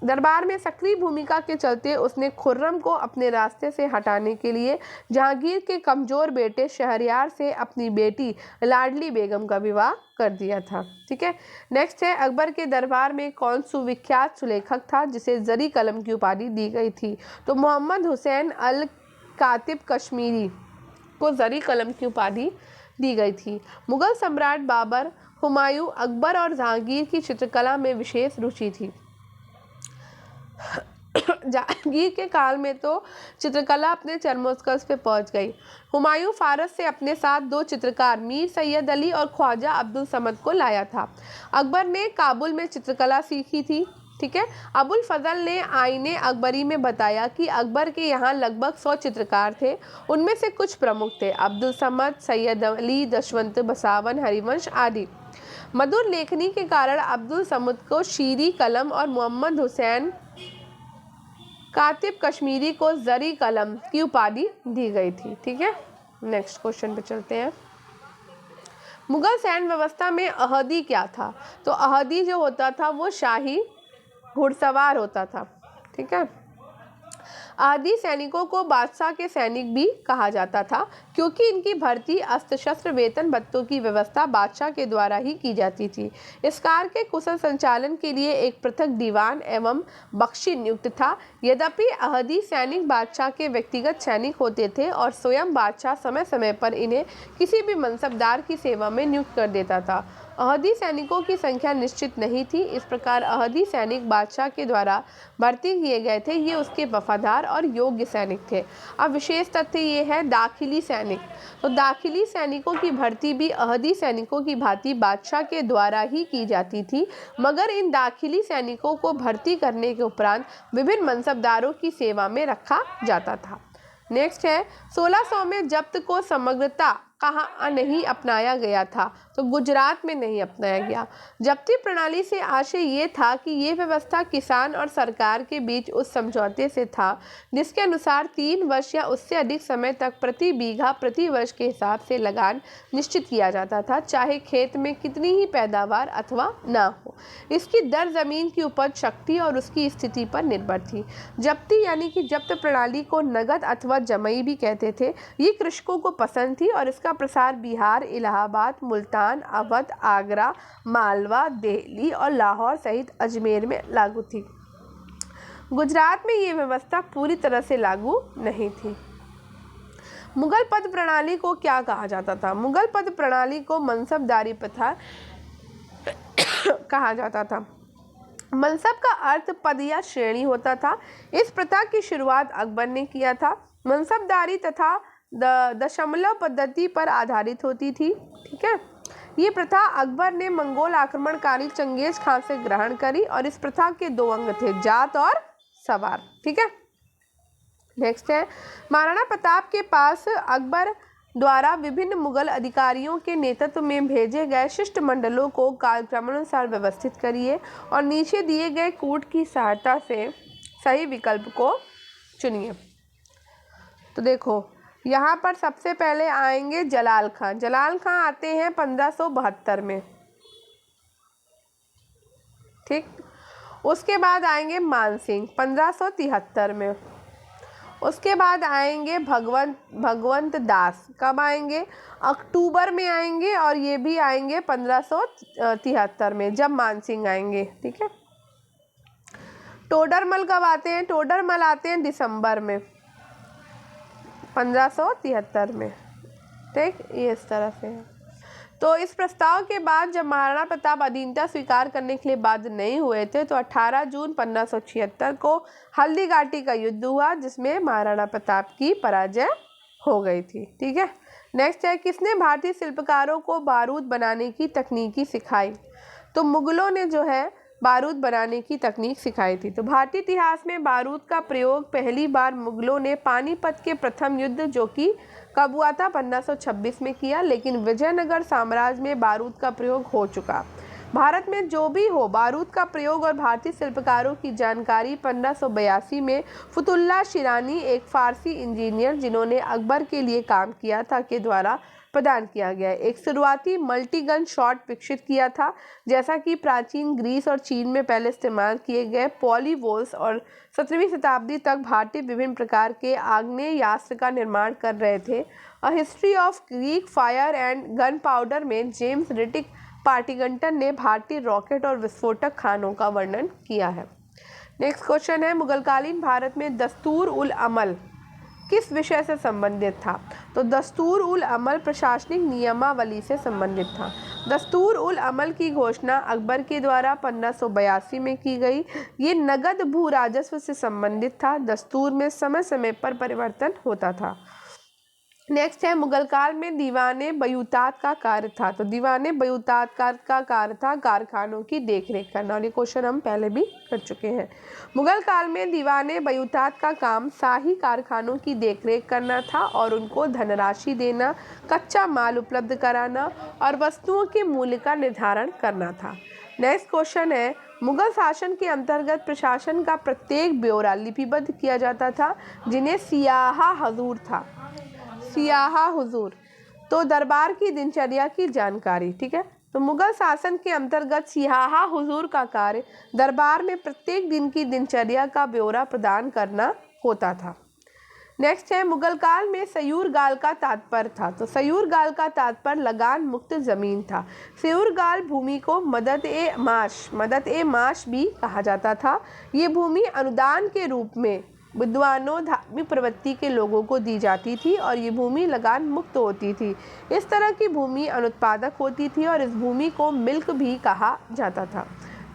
दरबार में सक्रिय भूमिका के चलते उसने खुर्रम को अपने रास्ते से हटाने के लिए जहांगीर के कमज़ोर बेटे शहरयार से अपनी बेटी लाडली बेगम का विवाह कर दिया था। ठीक है, नेक्स्ट है, अकबर के दरबार में कौन सुविख्यात सुलेखक था जिसे जरी कलम की उपाधि दी गई थी? तो मोहम्मद हुसैन अल कातिब कश्मीरी को जरी कलम की उपाधि दी गई थी। मुगल सम्राट बाबर, हुमायूं, अकबर और जहांगीर की चित्रकला में विशेष रुचि थी। जहांगीर के काल में तो चित्रकला अपने चरमोत्कर्ष पे पहुंच गई। हुमायूं फारस से अपने साथ 2 चित्रकार मीर सैयद अली और ख्वाजा अब्दुल समद को लाया था। अकबर ने काबुल में चित्रकला सीखी थी। ठीक है, अबुल फजल ने आईने अकबरी में बताया कि अकबर के यहाँ लगभग 100 चित्रकार थे। उनमें से कुछ प्रमुख थे अब्दुल समद, सैयद अली, दशवंत, बसावन, हरिवंश आदि। मधुर लेखनी के कारण अब्दुल समद को शीरी कलम और मोहम्मद हुसैन कातिब कश्मीरी को जरी कलम की उपाधि दी गई थी। ठीक है, नेक्स्ट क्वेश्चन पे चलते हैं। मुगल सैन्य व्यवस्था में अहदी क्या था? तो अहदी जो होता था वो शाही घुड़सवार होता था। ठीक है, आदि सैनिकों को बादशाह के सैनिक भी कहा जाता था, क्योंकि इनकी भर्ती, अस्त्र शस्त्र, वेतन भत्तों की व्यवस्था बादशाह के द्वारा ही की जाती थी। इस कार्य के कुशल संचालन के लिए एक पृथक दीवान एवं बख्शी नियुक्त था। यद्यपि अहदी सैनिक बादशाह के व्यक्तिगत सैनिक होते थे और स्वयं बादशाह समय समय पर इन्हें किसी भी मनसबदार की सेवा में नियुक्त कर देता था। अहदी सैनिकों की संख्या निश्चित नहीं थी। इस प्रकार अहदी सैनिक बादशाह के द्वारा भर्ती किए गए थे। ये उसके वफादार और योग्य सैनिक थे। अब विशेष तथ्य ये है दाखिली सैनिक। तो दाखिली सैनिकों की भर्ती भी अहदी सैनिकों की भांति बादशाह के द्वारा ही की जाती थी, मगर इन दाखिली सैनिकों को भर्ती करने के उपरांत विभिन्न मनसबदारों की सेवा में रखा जाता था। नेक्स्ट है, 1600 में जब्त को समग्रता कहाँ नहीं अपनाया गया था? तो गुजरात में नहीं अपनाया गया। जब्ती प्रणाली से आशय ये था कि ये व्यवस्था किसान और सरकार के बीच उस समझौते से था जिसके अनुसार 3 वर्ष या उससे अधिक समय तक प्रति बीघा प्रति वर्ष के हिसाब से लगान निश्चित किया जाता था, चाहे खेत में कितनी ही पैदावार अथवा ना हो। इसकी दर जमीन की उपज शक्ति और उसकी स्थिति पर निर्भर थी। जब्ती यानी कि जब्त प्रणाली को नगद अथवा जमई भी कहते थे। ये कृषकों को पसंद थी और इसका प्रसार बिहार, इलाहाबाद, मुल्तान, अवध, आगरा, मालवा, दिल्ली और लाहौर सहित अजमेर में लागू थी। गुजरात में ये व्यवस्था पूरी तरह से लागू नहीं थी। मुगल पद प्रणाली को क्या कहा जाता था? मुगल पद प्रणाली को मनसबदारी प्रथा कहा जाता था। मनसब का अर्थ पद या श्रेणी होता था। इस प्रथा की शुरुआत अकबर ने किया था। मनसबदारी तथा दशमलव पद्धति पर आधारित होती थी। ठीक है, ये प्रथा अकबर ने मंगोल आक्रमणकारी चंगेज खान से ग्रहण करी और इस प्रथा के 2 अंग थे, जात और सवार। ठीक है, नेक्स्ट है, महाराणा प्रताप के पास अकबर द्वारा विभिन्न मुगल अधिकारियों के नेतृत्व में भेजे गए शिष्टमंडलों को कालक्रमानुसार व्यवस्थित करिए और नीचे दिए गए कूट की सहायता से सही विकल्प को चुनिए। तो देखो, यहाँ पर सबसे पहले आएंगे जलाल खां। जलाल खां आते हैं 1572 में। ठीक, उसके बाद आएंगे मान सिंह 1573 में। उसके बाद आएंगे भगवंत दास। कब आएंगे? अक्टूबर में आएंगे और ये भी आएंगे 1573 में, जब मान सिंह आएंगे। ठीक है, टोडरमल कब आते हैं? टोडरमल आते हैं दिसंबर में 1573 में। ठीक, ये इस तरह से है। तो इस प्रस्ताव के बाद जब महाराणा प्रताप अधीनता स्वीकार करने के लिए बाध्य नहीं हुए थे, तो 18 जून 1576 को हल्दी घाटी का युद्ध हुआ, जिसमें महाराणा प्रताप की पराजय हो गई थी। ठीक है, नेक्स्ट है, किसने भारतीय शिल्पकारों को बारूद बनाने की तकनीकी सिखाई? तो मुगलों ने जो है बारूद बनाने की तकनीक सिखाई थी। तो भारतीय इतिहास में बारूद का प्रयोग पहली बार मुगलों ने पानीपत के प्रथम युद्ध, जो कि कब हुआ था? 1526 में किया, लेकिन विजयनगर साम्राज्य में बारूद का प्रयोग हो चुका। भारत में जो भी हो, बारूद का प्रयोग और भारतीय शिल्पकारों की जानकारी 1582 में फतुल्ला शिरानी, एक फारसी इंजीनियर जिन्होंने अकबर के लिए काम किया था, के द्वारा प्रदान किया गया। एक शुरुआती मल्टी गन शॉट विकसित किया था, जैसा कि प्राचीन ग्रीस और चीन में पहले इस्तेमाल किए गए पॉलीवोल्स, और 17वीं शताब्दी तक भारतीय विभिन्न प्रकार के आग्नेयास्त्र का निर्माण कर रहे थे। A history of Greek fire and gun powder में जेम्स रिटिक पार्टिगंटन ने भारतीय रॉकेट और विस्फोटक खानों का वर्णन किया है। नेक्स्ट क्वेश्चन है, मुगलकालीन भारत में दस्तूर उल अमल किस विषय से संबंधित था? तो दस्तूर उल अमल प्रशासनिक नियमावली से संबंधित था। दस्तूर उल अमल की घोषणा अकबर के द्वारा 1582 में की गई। ये नगद भू राजस्व से संबंधित था। दस्तूर में समय समय पर परिवर्तन होता था। नेक्स्ट है, मुगल काल में दीवाने बयूतात का कार्य था। तो दीवाने बयूतात का कार्य था कारखानों की देखरेख करना, और ये क्वेश्चन हम पहले भी कर चुके हैं। मुगल काल में दीवाने बयूतात का काम शाही कारखानों की देखरेख करना था और उनको धनराशि देना, कच्चा माल उपलब्ध कराना और वस्तुओं के मूल्य का निर्धारण करना था। नेक्स्ट क्वेश्चन है, मुगल शासन के अंतर्गत प्रशासन का प्रत्येक ब्यौरा लिपिबद्ध किया जाता था, जिन्हें सियाहा हजूर था। सियाहा हुजूर, तो दरबार की दिनचर्या की जानकारी। ठीक है, तो मुगल शासन के अंतर्गत सियाहा हुजूर का कार्य दरबार में प्रत्येक दिन की दिनचर्या का ब्यौरा प्रदान करना होता था। नेक्स्ट है, मुगल काल में सयूर गाल का तात्पर्य था। तो सयूर गाल का तात्पर्य लगान मुक्त जमीन था। सयूर गाल भूमि को मदद ए माश भी कहा जाता था। ये भूमि अनुदान के रूप में विद्वानों, धार्मिक प्रवृत्ति के लोगों को दी जाती थी और ये भूमि लगान मुक्त होती थी। इस तरह की भूमि अनुत्पादक होती थी और इस भूमि को मिल्क भी कहा जाता था।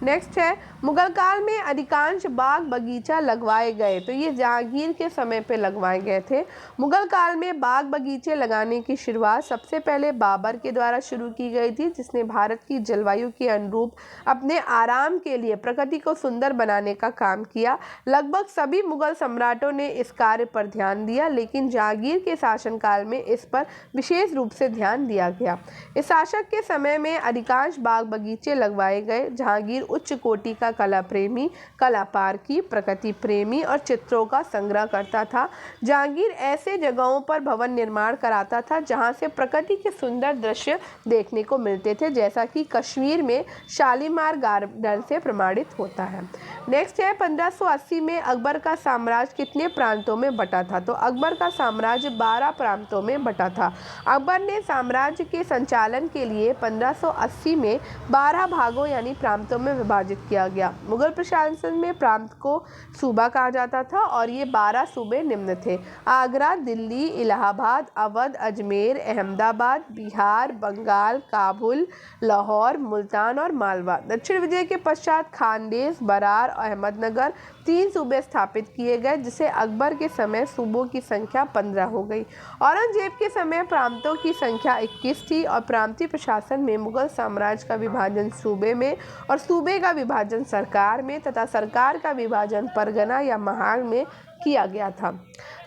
नेक्स्ट है, मुगल काल में अधिकांश बाग बगीचा लगवाए गए। तो ये जहांगीर के समय पे लगवाए गए थे। मुगल काल में बाग बगीचे लगाने की शुरुआत सबसे पहले बाबर के द्वारा शुरू की गई थी, जिसने भारत की जलवायु के अनुरूप अपने आराम के लिए प्रकृति को सुंदर बनाने का काम किया। लगभग सभी मुगल सम्राटों ने इस कार्य पर ध्यान दिया, लेकिन जहांगीर के शासनकाल में इस पर विशेष रूप से ध्यान दिया गया। इस शासक के समय में अधिकांश बाग बगीचे लगवाए गए। जहांगीर उच्च कोटि का कला प्रेमी, कला पारखी, प्रकृति प्रेमी और चित्रों का संग्रह करता था। जहांगीर ऐसे जगहों पर भवन निर्माण कराता था जहां से प्रकृति के सुंदर दृश्य देखने को मिलते थे, जैसा कि कश्मीर में शालीमार गार्डन से प्रमाणित होता है। नेक्स्ट है, 1580 में अकबर का साम्राज्य कितने प्रांतों में बटा था? तो अकबर का साम्राज्य 12 प्रांतों में बटा था। अकबर ने साम्राज्य के संचालन के लिए 1580 में 12 भागों यानी प्रांतों में विभाजित किया गया। मुगल प्रशासन में प्रांत को सूबा कहा जाता था और ये 12 सूबे निम्न थे: आगरा, दिल्ली, इलाहाबाद, अवध, अजमेर, अहमदाबाद, बिहार, बंगाल, काबुल, लाहौर, मुल्तान और मालवा। दक्षिण विजय के पश्चात खानदेश, बरार, अहमदनगर 3 सूबे स्थापित किए गए, जिसे अकबर के समय सूबों की संख्या 15 हो गई। औरंगजेब के समय प्रांतों की संख्या 21 थी और प्रांतीय प्रशासन में मुगल साम्राज्य का विभाजन सूबे में और सूबे का विभाजन सरकार में तथा सरकार का विभाजन परगना या महाल में किया गया था।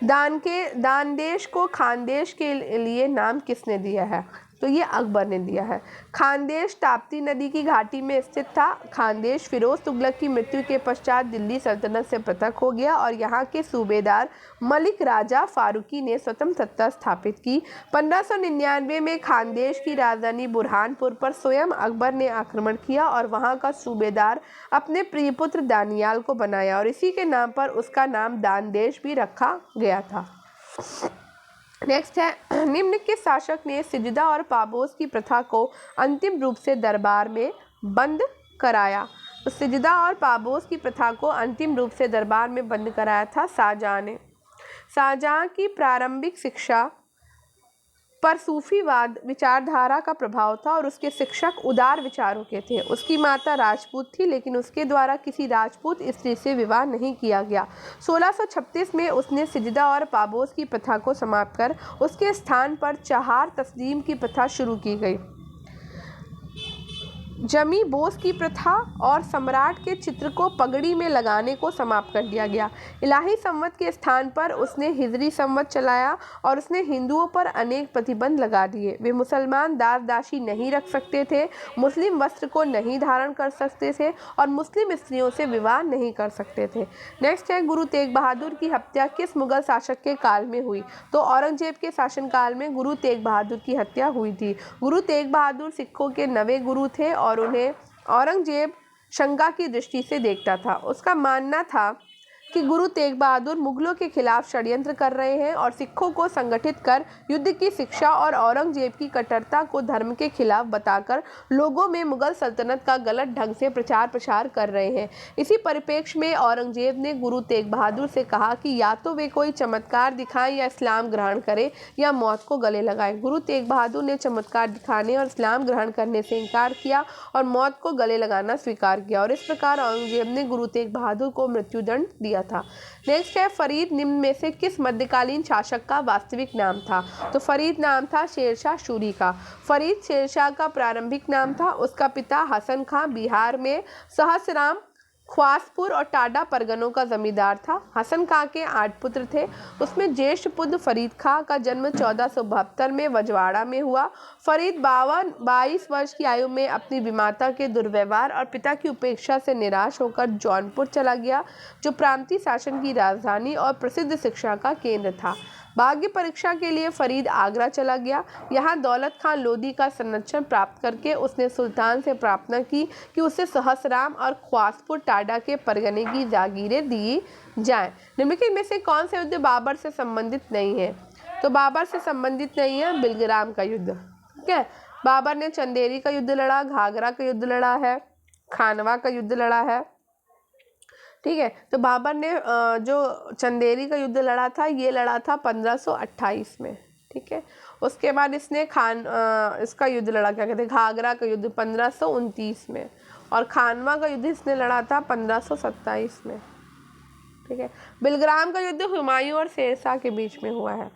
दानदेश को खानदेश के लिए नाम किसने दिया है? तो ये अकबर ने दिया है। खानदेश ताप्ती नदी की घाटी में स्थित था। खानदेश फिरोज तुगलक की मृत्यु के पश्चात दिल्ली सल्तनत से पृथक हो गया और यहाँ के सूबेदार मलिक राजा फारूकी ने स्वतंत्र सत्ता स्थापित की। 1599 में खानदेश की राजधानी बुरहानपुर पर स्वयं अकबर ने आक्रमण किया और वहाँ का सूबेदार अपने प्रिय पुत्र दानियाल को बनाया और इसी के नाम पर उसका नाम दानदेश भी रखा गया था। नेक्स्ट है, निम्न के शासक ने सिजदा और पाबोस की प्रथा को अंतिम रूप से दरबार में बंद कराया? तो सिजदा और पाबोस की प्रथा को अंतिम रूप से दरबार में बंद कराया था शाहजहां ने। शाहजहां की प्रारंभिक शिक्षा पर सूफीवाद विचारधारा का प्रभाव था और उसके शिक्षक उदार विचारों के थे। उसकी माता राजपूत थी, लेकिन उसके द्वारा किसी राजपूत स्त्री से विवाह नहीं किया गया। 1636 में उसने सिजदा और पाबोस की प्रथा को समाप्त कर उसके स्थान पर चहार तस्लीम की प्रथा शुरू की गई। जमी बोस की प्रथा और सम्राट के चित्र को पगड़ी में लगाने को समाप्त कर दिया गया। इलाही संवत के स्थान पर उसने हिजरी संवत चलाया और उसने हिंदुओं पर अनेक प्रतिबंध लगा दिए। वे मुसलमान दास दासी नहीं रख सकते थे, मुस्लिम वस्त्र को नहीं धारण कर सकते थे और मुस्लिम स्त्रियों से विवाह नहीं कर सकते थे। नेक्स्ट है, गुरु तेग बहादुर की हत्या किस मुगल शासक के काल में हुई? तो औरंगजेब के शासनकाल में गुरु तेग बहादुर की हत्या हुई थी। गुरु तेग बहादुर सिखों के नवे गुरु थे और उन्हें औरंगजेब शंका की दृष्टि से देखता था। उसका मानना था कि गुरु तेग बहादुर मुगलों के खिलाफ षड्यंत्र कर रहे हैं और सिखों को संगठित कर युद्ध की शिक्षा और औरंगजेब की कट्टरता को धर्म के खिलाफ बताकर लोगों में मुगल सल्तनत का गलत ढंग से प्रचार प्रसार कर रहे हैं। इसी परिप्रेक्ष्य में औरंगजेब ने गुरु तेग बहादुर से कहा कि या तो वे कोई चमत्कार दिखाएं या इस्लाम ग्रहण करें या मौत को गले लगाएं। गुरु तेग बहादुर ने चमत्कार दिखाने और इस्लाम ग्रहण करने से इनकार किया और मौत को गले लगाना स्वीकार किया और इस प्रकार औरंगजेब ने गुरु तेग बहादुर को मृत्युदंड दिया था। नेक्स्ट है, फरीद निम्न में से किस मध्यकालीन शासक का वास्तविक नाम था? तो फरीद नाम था शेरशाह सूरी का। फरीद शेरशाह का प्रारंभिक नाम था। उसका पिता हसन खां बिहार में सहसराम, ख्वासपुर और टाडा परगनों का जमींदार था। हसन खां के 8 पुत्र थे। उसमें ज्येष्ठ पुत्र फरीद खां का जन्म 1472 में वजवाड़ा में हुआ। फरीद 22 वर्ष की आयु में अपनी विमाता के दुर्व्यवहार और पिता की उपेक्षा से निराश होकर जौनपुर चला गया, जो प्रांतीय शासन की राजधानी और प्रसिद्ध शिक्षा का केंद्र था। भाग्य परीक्षा के लिए फरीद आगरा चला गया। यहाँ दौलत खान लोधी का संरक्षण प्राप्त करके उसने सुल्तान से प्रार्थना की कि उसे सहसराम और ख्वासपुर टाडा के परगने की जागीरें दी जाएं। निम्नलिखित में से कौन सा युद्ध बाबर से संबंधित नहीं है? तो बाबर से संबंधित नहीं है बिलग्राम का युद्ध। ठीक है, बाबर ने चंदेरी का युद्ध लड़ा, घाघरा का युद्ध लड़ा है, खानवा का युद्ध लड़ा है। ठीक है, तो बाबर ने जो चंदेरी का युद्ध लड़ा था, ये लड़ा था 1528 में। ठीक है, उसके बाद इसने इसका युद्ध लड़ा, क्या कहते हैं, घाघरा का युद्ध 1529 में और खानवा का युद्ध इसने लड़ा था 1527 में। ठीक है, बिलग्राम का युद्ध हुमायूं और शेरशाह के बीच में हुआ है।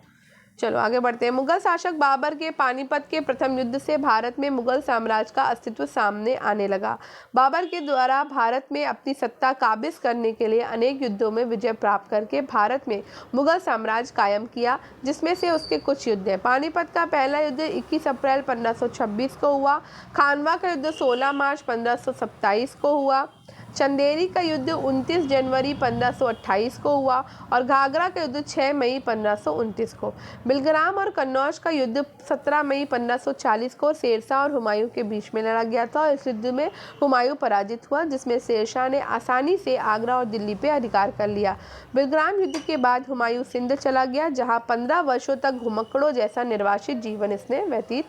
चलो आगे बढ़ते हैं। मुगल शासक बाबर के पानीपत के प्रथम युद्ध से भारत में मुगल साम्राज्य का अस्तित्व सामने आने लगा। बाबर के द्वारा भारत में अपनी सत्ता काबिज करने के लिए अनेक युद्धों में विजय प्राप्त करके भारत में मुगल साम्राज्य कायम किया, जिसमें से उसके कुछ युद्ध हैं। पानीपत का पहला युद्ध 21 अप्रैल 1526 को हुआ। खानवा का युद्ध 16 मार्च 1527 को हुआ। चंदेरी का युद्ध 29 जनवरी 1528 को हुआ और घाघरा का युद्ध 6 मई 1529 को। बिलग्राम और कन्नौज का युद्ध 17 मई 1540 को शेरशाह और हुमायूं के बीच में लड़ा गया था और इस युद्ध में हुमायूं पराजित हुआ, जिसमें शेरशाह ने आसानी से आगरा और दिल्ली पर अधिकार कर लिया। बिलग्राम युद्ध के बाद हुमायूं सिंध चला गया, जहाँ 15 वर्षों तक घुमक्कड़ों जैसा निर्वासित जीवन इसने व्यतीत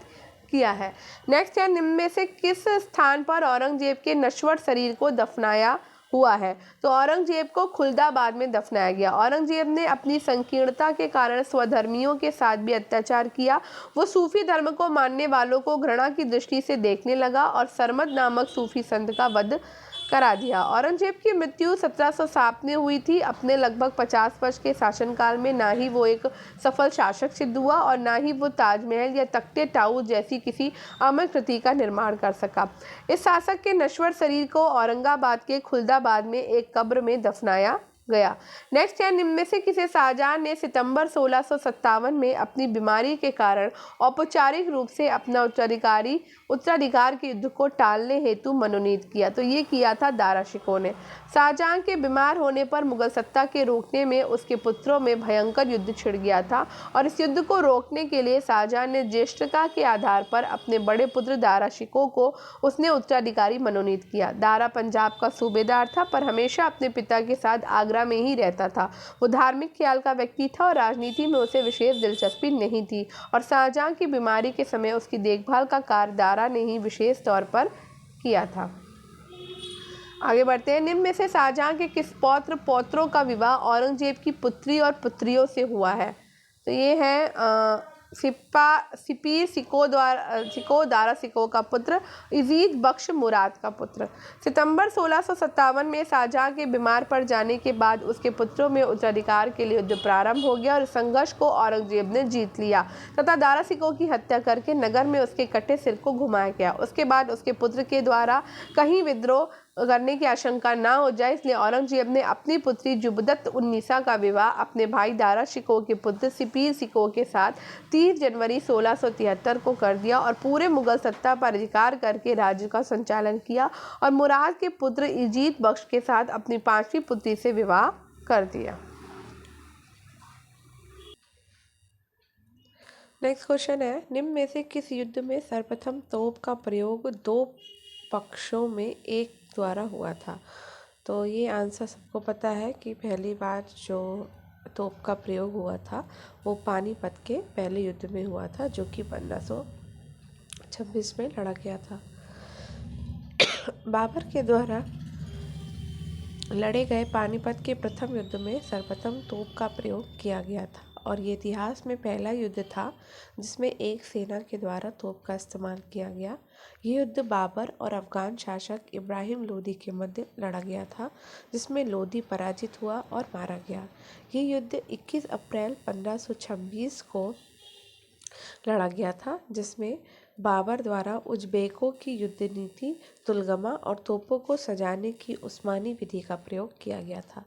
किया है। नेक्स्ट है, निम्न में से किस स्थान पर औरंगजेब के नश्वर शरीर को दफनाया हुआ है? तो औरंगजेब को खुलदाबाद में दफनाया गया। औरंगजेब ने अपनी संकीर्णता के कारण स्वधर्मियों के साथ भी अत्याचार किया। वो सूफी धर्म को मानने वालों को घृणा की दृष्टि से देखने लगा और सरमद नामक सूफी संत का वध करा दिया। औरंगजेब की मृत्यु 1707 में हुई थी। अपने लगभग 50 वर्ष के शासनकाल में ना ही वो एक सफल शासक सिद्ध हुआ और ना ही वो ताजमहल या तख्ते टाऊ जैसी किसी अमर कृति का निर्माण कर सका। इस शासक के नश्वर शरीर को औरंगाबाद के खुलदाबाद में एक कब्र में दफनाया गया। नेक्स्ट है, निम्न में से किसे शाहजहां ने सितंबर 1657 में अपनी बीमारी के कारण औपचारिक रूप से अपना उत्तराधिकार के युद्ध को टालने हेतु मनोनीत किया? तो ये किया था दारा शिकोह ने। शाहजहां के बीमार होने पर मुगल सत्ता के रोकने में उसके पुत्रों में भयंकर युद्ध छिड़ गया था और इस युद्ध को रोकने के लिए शाहजहां ने ज्येष्ठता के आधार पर अपने बड़े पुत्र दारा शिकोह को उसने उत्तराधिकारी मनोनीत किया। दारा पंजाब का सूबेदार था पर हमेशा अपने पिता के साथ आगरा में ही रहता था। वो धार्मिक ख्याल का व्यक्ति था और राजनीति में उसे विशेष दिलचस्पी नहीं थी और शाहजहां की बीमारी के समय उसकी देखभाल का कार्य दारा ने ही विशेष तौर पर किया था। आगे बढ़ते हैं। निम्न में से शाहजहां के किस पौत्र पौत्रों का विवाह औरंगजेब की पुत्री और पुत्रियों से हुआ है? तो ये है सिको दारा सिको का पुत्र, यजीद बख्श मुराद का पुत्र। सितंबर 1657 में शाहजहां के बीमार पड़ जाने के बाद उसके पुत्रों में उत्तराधिकार के लिए युद्ध प्रारंभ हो गया और इस संघर्ष को औरंगजेब ने जीत लिया तथा दारा सिको की हत्या करके नगर में उसके कटे सिर को घुमाया गया। उसके बाद उसके पुत्र के द्वारा कहीं विद्रोह करने की आशंका न हो जाए, इसलिए औरंगजेब ने अपनी पुत्री जुबदत उन्नीसा का विवाह अपने भाई दारा शिकोह के पुत्र सिपीर सिकोह के साथ 30 जनवरी 1673 को कर दिया और पूरे मुगल सत्ता पर अधिकार करके राज्य का संचालन किया और मुराद के पुत्र यजीद बख्श के साथ अपनी 5वीं पुत्री से विवाह कर दिया। नेक्स्ट क्वेश्चन है, निम्न में से किस युद्ध में सर्वप्रथम तोप का प्रयोग दो पक्षों में एक द्वारा हुआ था? तो ये आंसर सबको पता है कि पहली बार जो तोप का प्रयोग हुआ था वो पानीपत के पहले युद्ध में हुआ था, जो कि 1526 में लड़ा गया था। बाबर के द्वारा लड़े गए पानीपत के प्रथम युद्ध में सर्वप्रथम तोप का प्रयोग किया गया था और ये इतिहास में पहला युद्ध था जिसमें एक सेना के द्वारा तोप का इस्तेमाल किया गया। ये युद्ध बाबर और अफगान शासक इब्राहिम लोदी के मध्य लड़ा गया था, जिसमें लोदी पराजित हुआ और मारा गया। ये युद्ध 21 अप्रैल 1526 को लड़ा गया था, जिसमें बाबर द्वारा उज़्बेकों की युद्ध नीति, तुलगमा और तोपों को सजाने की उस्मानी विधि का प्रयोग किया गया था।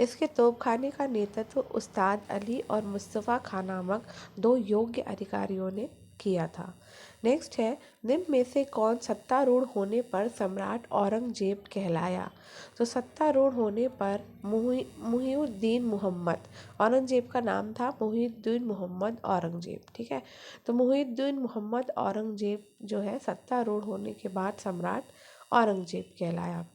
इसके तोपखाने का नेतृत्व उस्ताद अली और मुस्तफ़ा खान नामक दो योग्य अधिकारियों ने किया था। नेक्स्ट है, निम्न में से कौन सत्तारूढ़ होने पर सम्राट औरंगजेब कहलाया? तो सत्तारूढ़ होने पर मुहिउद्दीन मोहम्मद, औरंगजेब का नाम था मुहिउद्दीन मोहम्मद औरंगजेब। ठीक है, तो मुहिउद्दीन मोहम्मद औरंगजेब जो है सत्तारूढ़ होने के बाद सम्राट औरंगजेब कहलाया।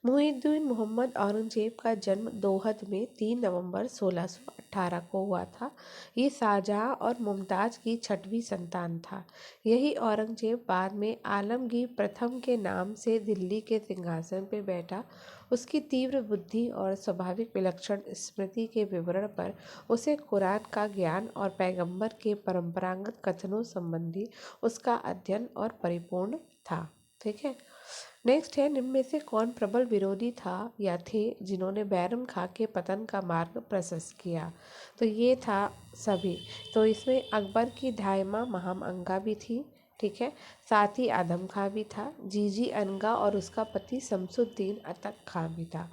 मुहिउद्दीन मोहम्मद औरंगजेब का जन्म दोहद में 3 नवंबर 1618 को हुआ था। ये शाहजहां और मुमताज़ की 6वीं संतान था। यही औरंगजेब बाद में आलमगीर प्रथम के नाम से दिल्ली के सिंहासन पर बैठा। उसकी तीव्र बुद्धि और स्वाभाविक विलक्षण स्मृति के विवरण पर उसे कुरान का ज्ञान और पैगंबर के परंपरागत कथनों संबंधी उसका अध्ययन और परिपूर्ण था। ठीक है, नेक्स्ट है, निम्न में से कौन प्रबल विरोधी था या थे जिन्होंने बैरम खां के पतन का मार्ग प्रशस्त किया? तो ये था सभी। तो इसमें अकबर की धायमा महाम अंगा भी थी। ठीक है, साथ ही आदम खां भी था, जीजी अनगा और उसका पति शमसुद्दीन अतक खां भी था।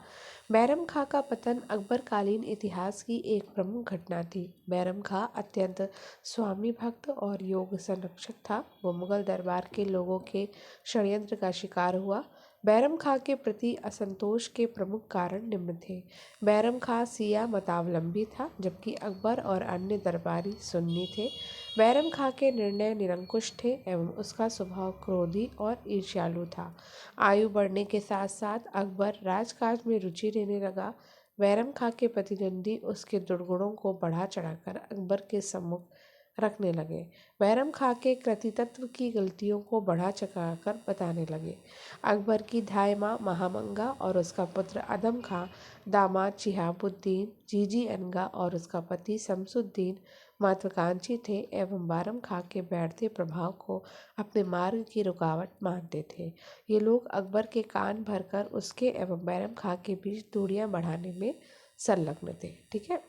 बैरम खां का पतन अकबरकालीन इतिहास की एक प्रमुख घटना थी। बैरम खां अत्यंत स्वामी भक्त और योग संरक्षक था। वो मुगल दरबार के लोगों के षड्यंत्र का शिकार हुआ। बैरम खां के प्रति असंतोष के प्रमुख कारण निम्न थे। बैरम खां शिया मतावलंबी था, जबकि अकबर और अन्य दरबारी सुन्नी थे। बैरम खां के निर्णय निरंकुश थे एवं उसका स्वभाव क्रोधी और ईर्ष्यालु था। आयु बढ़ने के साथ साथ अकबर राजकाज में रुचि लेने लगा। बैरम खां के प्रतिद्वंदी उसके दुर्गुणों को बढ़ा चढ़ाकर अकबर के सम्मुख रखने लगे। बैरम खां के कृतित्व की गलतियों को बढ़ा चढ़ाकर बताने लगे। अकबर की धायमा महामंगा और उसका पुत्र आदम खां, दामाद शिहाबुद्दीन, जीजी अनगा और उसका पति शमसुद्दीन महत्वाकांक्षी थे एवं बैरम खां के बढ़ते प्रभाव को अपने मार्ग की रुकावट मानते थे। ये लोग अकबर के कान भरकर उसके एवं बैरम खां के बीच दूरियां बढ़ाने में संलग्न थे। ठीक है,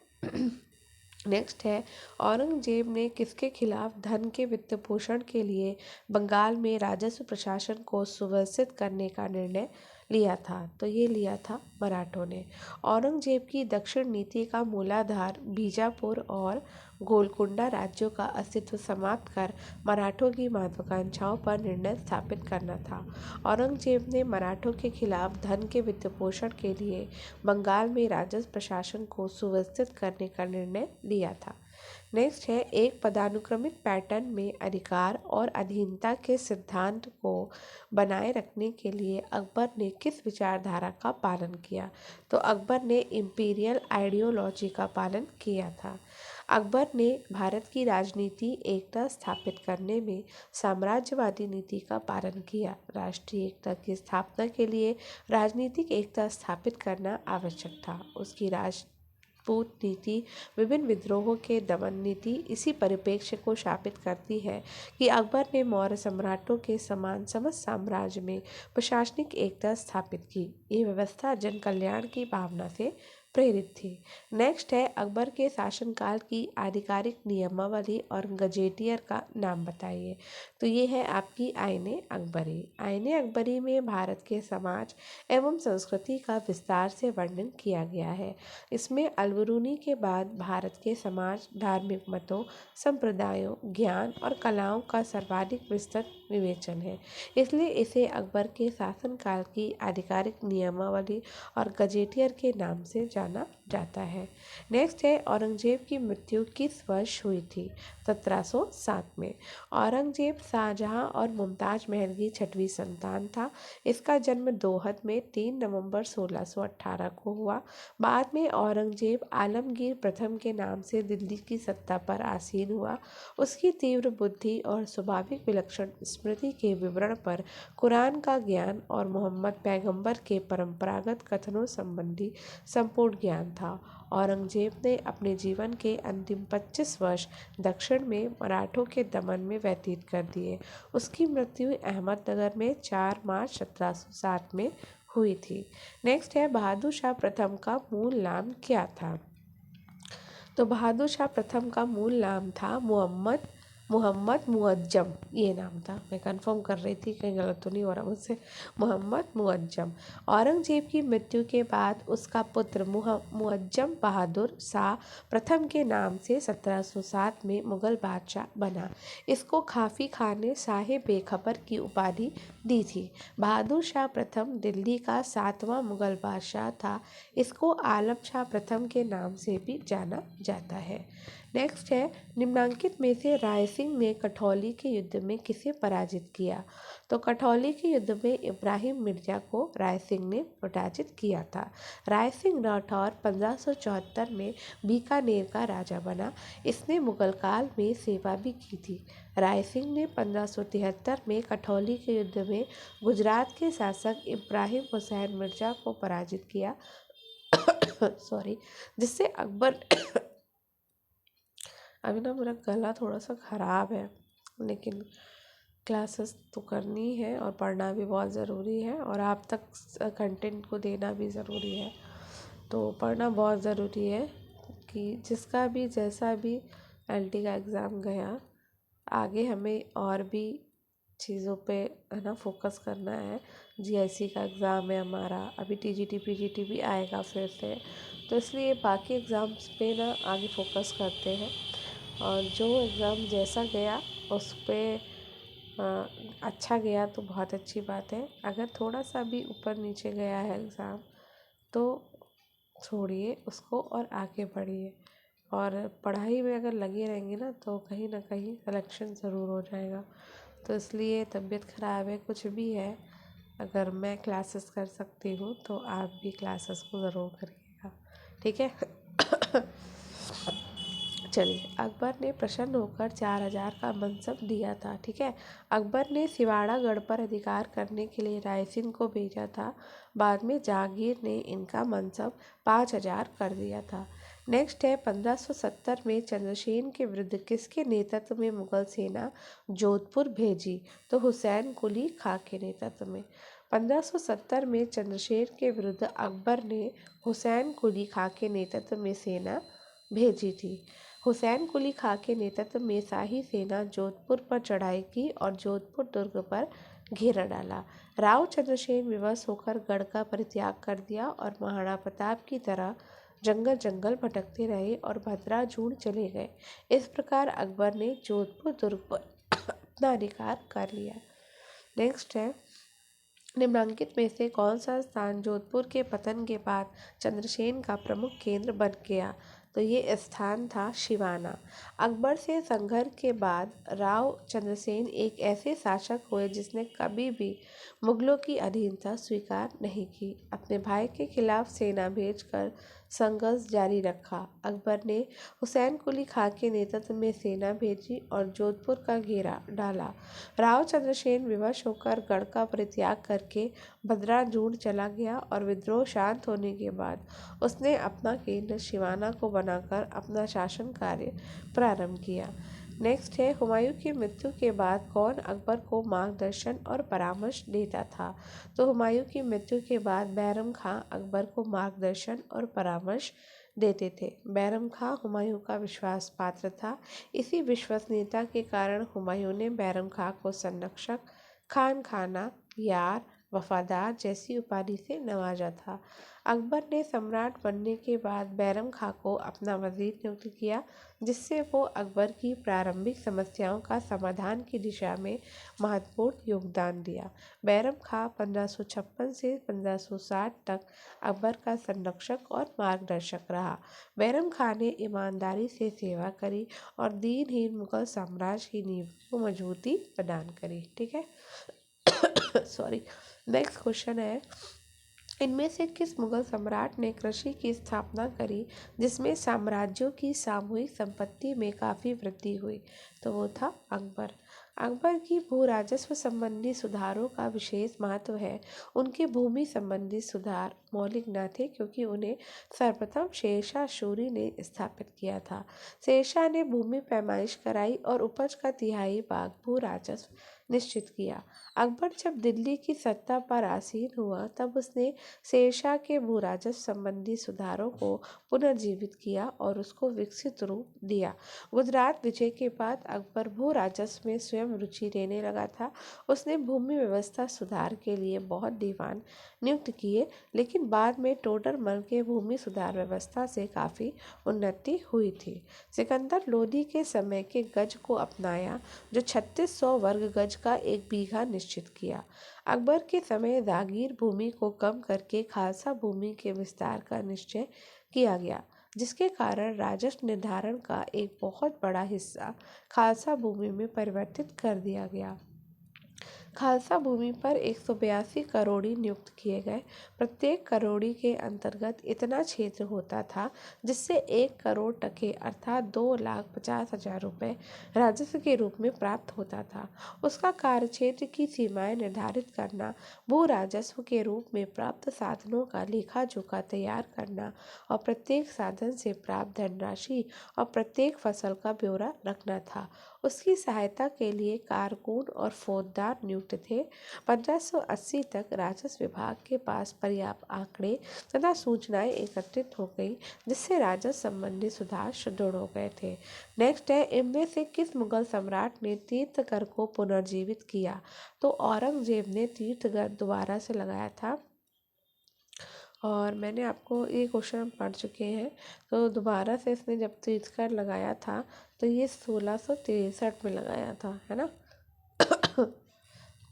नेक्स्ट है, औरंगजेब ने किसके खिलाफ धन के वित्त पोषण के लिए बंगाल में राजस्व प्रशासन को सुव्यवस्थित करने का निर्णय लिया था? तो ये लिया था मराठों ने। औरंगजेब की दक्षिण नीति का मूलाधार बीजापुर और गोलकुंडा राज्यों का अस्तित्व समाप्त कर मराठों की महत्वाकांक्षाओं पर निर्णय स्थापित करना था। औरंगजेब ने मराठों के खिलाफ धन के वित्त पोषण के लिए बंगाल में राजस्व प्रशासन को सुव्यवस्थित करने का निर्णय लिया था। नेक्स्ट है, एक पदानुक्रमित पैटर्न में अधिकार और अधीनता के सिद्धांत को बनाए रखने के लिए अकबर ने किस विचारधारा का पालन किया? तो अकबर ने इंपीरियल आइडियोलॉजी का पालन किया था। अकबर ने भारत की राजनीति एकता स्थापित करने में साम्राज्यवादी नीति का पालन किया। राष्ट्रीय एकता की स्थापना के लिए राजनीतिक एकता स्थापित करना आवश्यक था। उसकी राजपूत नीति, विभिन्न विद्रोहों के दमन नीति इसी परिप्रेक्ष्य को शापित करती है कि अकबर ने मौर्य सम्राटों के समान समस्त साम्राज्य में प्रशासनिक एकता स्थापित की। ये व्यवस्था जन कल्याण की भावना से प्रेरित थी। नेक्स्ट है अकबर के शासनकाल की आधिकारिक नियमावली और गजेटियर का नाम बताइए। तो ये है आपकी आईने अकबरी। आईने अकबरी में भारत के समाज एवं संस्कृति का विस्तार से वर्णन किया गया है। इसमें अलबरूनी के बाद भारत के समाज, धार्मिक मतों, संप्रदायों, ज्ञान और कलाओं का सर्वाधिक विस्तृत विवेचन है। इसलिए इसे अकबर के शासनकाल की आधिकारिक नियमावली और गजेटियर के नाम से जाना जाता है। नेक्स्ट है औरंगजेब की मृत्यु किस वर्ष हुई थी? 1707 में। औरंगजेब शाहजहां और मुमताज महल की छठवीं संतान था। इसका जन्म दोहद में 3 नवंबर 1618 को हुआ। बाद में औरंगजेब आलमगीर प्रथम के नाम से दिल्ली की सत्ता पर आसीन हुआ। उसकी तीव्र बुद्धि और स्वाभाविक विलक्षण स्मृति के विवरण पर कुरान का ज्ञान और मोहम्मद पैगंबर के परंपरागत कथनों संबंधी संपूर्ण ज्ञान था। औरंगजेब ने अपने जीवन के अंतिम 25 वर्ष दक्षिण में मराठों के दमन में व्यतीत कर दिए। उसकी मृत्यु अहमदनगर में 4 मार्च 1707 में हुई थी। नेक्स्ट है बहादुर शाह प्रथम का मूल नाम क्या था? तो बहादुर शाह प्रथम का मूल नाम था मोहम्मद मुअज्जम, ये नाम था। मैं कंफर्म कर रही थी कहीं गलत तो नहीं हो रहा मुझसे। मोहम्मद मुअज्जम। औरंगजेब की मृत्यु के बाद उसका पुत्र मुअज्जम बहादुर शाह प्रथम के नाम से 1707 में मुगल बादशाह बना। इसको खाफी खान ने शाहे बेखबर की उपाधि दी थी। बहादुर शाह प्रथम दिल्ली का 7वां मुगल बादशाह था। इसको आलम शाह प्रथम के नाम से भी जाना जाता है। नेक्स्ट है निम्नांकित में से राय सिंह ने कठौली के युद्ध में किसे पराजित किया? तो कठौली के युद्ध में इब्राहिम मिर्जा को राय सिंह ने पराजित किया था। राय सिंह राठौर 1574 में बीकानेर का राजा बना। इसने मुगल काल में सेवा भी की थी। राय सिंह ने 1573 में कठौली के युद्ध में गुजरात के शासक इब्राहिम हुसैन मिर्जा को पराजित किया सॉरी, जिससे अकबर अभी ना मेरा गला थोड़ा सा ख़राब है, लेकिन क्लासेस तो करनी है और पढ़ना भी बहुत ज़रूरी है और आप तक कंटेंट को देना भी ज़रूरी है। तो पढ़ना बहुत ज़रूरी है कि जिसका भी जैसा भी एलटी का एग्ज़ाम गया, आगे हमें और भी चीज़ों पे है ना फोकस करना है। जीआईसी का एग्ज़ाम है हमारा, अभी टीजीटी पीजीटी भी आएगा फिर से, तो इसलिए बाकी एग्ज़ाम्स पे ना आगे फोकस करते हैं। और जो एग्ज़ाम जैसा गया उस पर अच्छा गया तो बहुत अच्छी बात है। अगर थोड़ा सा भी ऊपर नीचे गया है एग्ज़ाम तो छोड़िए उसको और आगे बढ़िए। और पढ़ाई में अगर लगे रहेंगे ना तो कहीं ना कहीं सिलेक्शन ज़रूर हो जाएगा। तो इसलिए तबीयत ख़राब है, कुछ भी है, अगर मैं क्लासेस कर सकती हूँ तो आप भी क्लासेस को ज़रूर करिएगा, ठीक है। चलिए, अकबर ने प्रसन्न होकर 4000 का मनसब दिया था, ठीक है। अकबर ने सिवाड़ागढ़ पर अधिकार करने के लिए राय सिंह को भेजा था। बाद में जहांगीर ने इनका मनसब 5000 कर दिया था। नेक्स्ट है 1570 में चंद्रसेन के विरुद्ध किसके नेतृत्व में मुगल सेना जोधपुर भेजी? तो हुसैन कुली खां के नेतृत्व में। 1570 में चंद्रसेन के विरुद्ध अकबर ने हुसैन कुली खां के नेतृत्व में सेना भेजी थी। हुसैन कुली खां के नेतृत्व में शाही सेना जोधपुर पर चढ़ाई की और जोधपुर दुर्ग पर घेरा डाला। राव चंद्रसेन विवश होकर गढ़ का परित्याग कर दिया और महाराणा प्रताप की तरह जंगल जंगल भटकते रहे और भद्राजूड़ चले गए। इस प्रकार अकबर ने जोधपुर दुर्ग पर अपना अधिकार कर लिया। नेक्स्ट है निम्नांकित में से कौन सा स्थान जोधपुर के पतन के बाद चंद्रसेन का प्रमुख केंद्र बन गया? तो ये स्थान था शिवाना। अकबर से संघर्ष के बाद राव चंद्रसेन एक ऐसे शासक हुए जिसने कभी भी मुगलों की अधीनता स्वीकार नहीं की। अपने भाई के खिलाफ सेना भेजकर संघर्ष जारी रखा। अकबर ने हुसैन कुली खां के नेतृत्व में सेना भेजी और जोधपुर का घेरा डाला। राव चंद्रसेन विवश होकर गढ़ का परित्याग करके भद्राजूड़ चला गया और विद्रोह शांत होने के बाद उसने अपना केंद्र सिवाना को बनाकर अपना शासन कार्य प्रारंभ किया। नेक्स्ट है, हुमायूं की मृत्यु के बाद कौन अकबर को मार्गदर्शन और परामर्श देता था? तो हुमायूं की मृत्यु के बाद बैरम खां अकबर को मार्गदर्शन और परामर्श देते थे। बैरम खां हुमायूं का विश्वास पात्र था। इसी विश्वसनीयता के कारण हुमायूं ने बैरम खां को संरक्षक, खान खाना, यार, वफादार जैसी उपाधि से नवाजा था। अकबर ने सम्राट बनने के बाद बैरम खां को अपना वजीर नियुक्त किया, जिससे वो अकबर की प्रारंभिक समस्याओं का समाधान की दिशा में महत्वपूर्ण योगदान दिया। बैरम खां 1556 से 1560 तक अकबर का संरक्षक और मार्गदर्शक रहा। बैरम खां ने ईमानदारी से सेवा करी और दीनहीन मुगल साम्राज्य की नींव को मजबूती प्रदान करी। ठीक है। सॉरी। नेक्स्ट क्वेश्चन है, इनमें से किस मुगल सम्राट ने कृषि की स्थापना करी जिसमें साम्राज्यों की सामूहिक संपत्ति में काफ़ी वृद्धि हुई? तो वो था अकबर। अकबर की भू राजस्व संबंधी सुधारों का विशेष महत्व है। उनके भूमि संबंधी सुधार मौलिक न थे क्योंकि उन्हें सर्वप्रथम शेरशाह सूरी ने स्थापित किया था। शेरशाह ने भूमि पैमाइश कराई और उपज का तिहाई भाग भू राजस्व निश्चित किया। अकबर जब दिल्ली की सत्ता पर आसीन हुआ तब उसने शेरशाह के भू राजस्व संबंधी सुधारों को पुनर्जीवित किया और उसको विकसित रूप दिया। गुजरात विजय के बाद अकबर भू राजस्व में स्वयं रुचि लेने लगा था। उसने भूमि व्यवस्था सुधार के लिए बहुत दीवान नियुक्त किए, लेकिन बाद में टोडरमल के भूमि सुधार व्यवस्था से काफ़ी उन्नति हुई थी। सिकंदर लोदी के समय के गज को अपनाया, जो 3600 वर्ग गज का एक बीघा निश्चित किया। अकबर के समय जागीर भूमि को कम करके खालसा भूमि के विस्तार का निश्चय किया गया, जिसके कारण राजस्व निर्धारण का एक बहुत बड़ा हिस्सा खालसा भूमि में परिवर्तित कर दिया गया। खालसा भूमि पर 182 करोड़ी नियुक्त किए गए। प्रत्येक करोड़ी के अंतर्गत इतना क्षेत्र होता था जिससे 1 करोड़ टके अर्थात 2,50,000 रुपये राजस्व के रूप में प्राप्त होता था। उसका कार्यक्षेत्र की सीमाएं निर्धारित करना, भू राजस्व के रूप में प्राप्त साधनों का लेखा जोखा तैयार करना और प्रत्येक साधन से प्राप्त धनराशि और प्रत्येक फसल का ब्यौरा रखना था। उसकी सहायता के लिए कारकून और फौजदार नियुक्त थे। 1580 तक राजस्व विभाग के पास पर्याप्त आंकड़े तथा सूचनाएं एकत्रित हो गई, जिससे राजस्व संबंधी सुधार सुदृढ़ हो गए थे। नेक्स्ट है, इनमें से किस मुगल सम्राट ने तीर्थकर को पुनर्जीवित किया? तो औरंगजेब ने तीर्थकर दोबारा से लगाया था। और मैंने आपको ये क्वेश्चन हम पढ़ चुके हैं। तो दोबारा से इसने जब तीर्थकर लगाया था तो ये 1663 में लगाया था, है ना।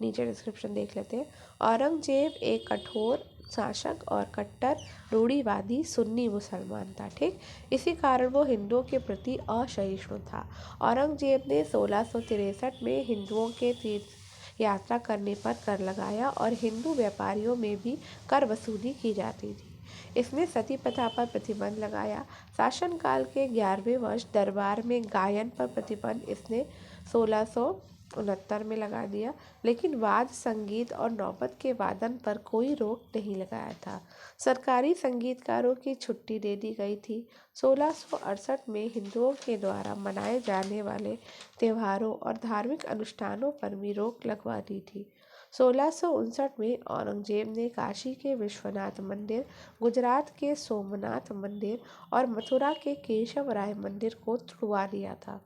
नीचे डिस्क्रिप्शन देख लेते हैं। औरंगजेब एक कठोर शासक और कट्टर रूढ़िवादी सुन्नी मुसलमान था। ठीक, इसी कारण वो हिंदुओं के प्रति असहिष्णु था। औरंगजेब ने 1663 में हिंदुओं के तीर्थ यात्रा करने पर कर लगाया और हिंदू व्यापारियों में भी कर वसूली की जाती थी। इसने सती प्रथा पर प्रतिबंध लगाया। शासनकाल के 11वें वर्ष दरबार में गायन पर प्रतिबंध इसने 1669 में लगा दिया, लेकिन वाद्य संगीत और नौबत के वादन पर कोई रोक नहीं लगाया था। सरकारी संगीतकारों की छुट्टी दे दी गई थी। 1668 में हिंदुओं के द्वारा मनाए जाने वाले त्योहारों और धार्मिक अनुष्ठानों पर भी रोक लगवा दी थी। 1659 में औरंगजेब ने काशी के विश्वनाथ मंदिर, गुजरात के सोमनाथ मंदिर और मथुरा के केशव राय मंदिर को तुड़वा दिया था।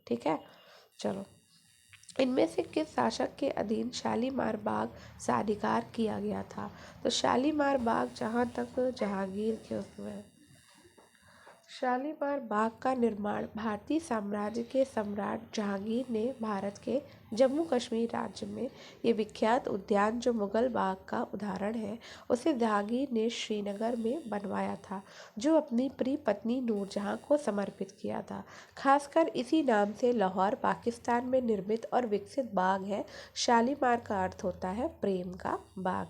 ठीक है, चलो। इनमें से किस शासक के अधीन शालीमार बाग साधिकार किया गया था? तो शालीमार बाग जहाँ तक जहांगीर के उसमें शालीमार बाग का निर्माण भारतीय साम्राज्य के सम्राट जहांगीर ने भारत के जम्मू कश्मीर राज्य में ये विख्यात उद्यान जो मुगल बाग का उदाहरण है, उसे जहांगीर ने श्रीनगर में बनवाया था, जो अपनी प्रिय पत्नी नूरजहां को समर्पित किया था। खासकर इसी नाम से लाहौर पाकिस्तान में निर्मित और विकसित बाग है। शालीमार का अर्थ होता है प्रेम का बाग।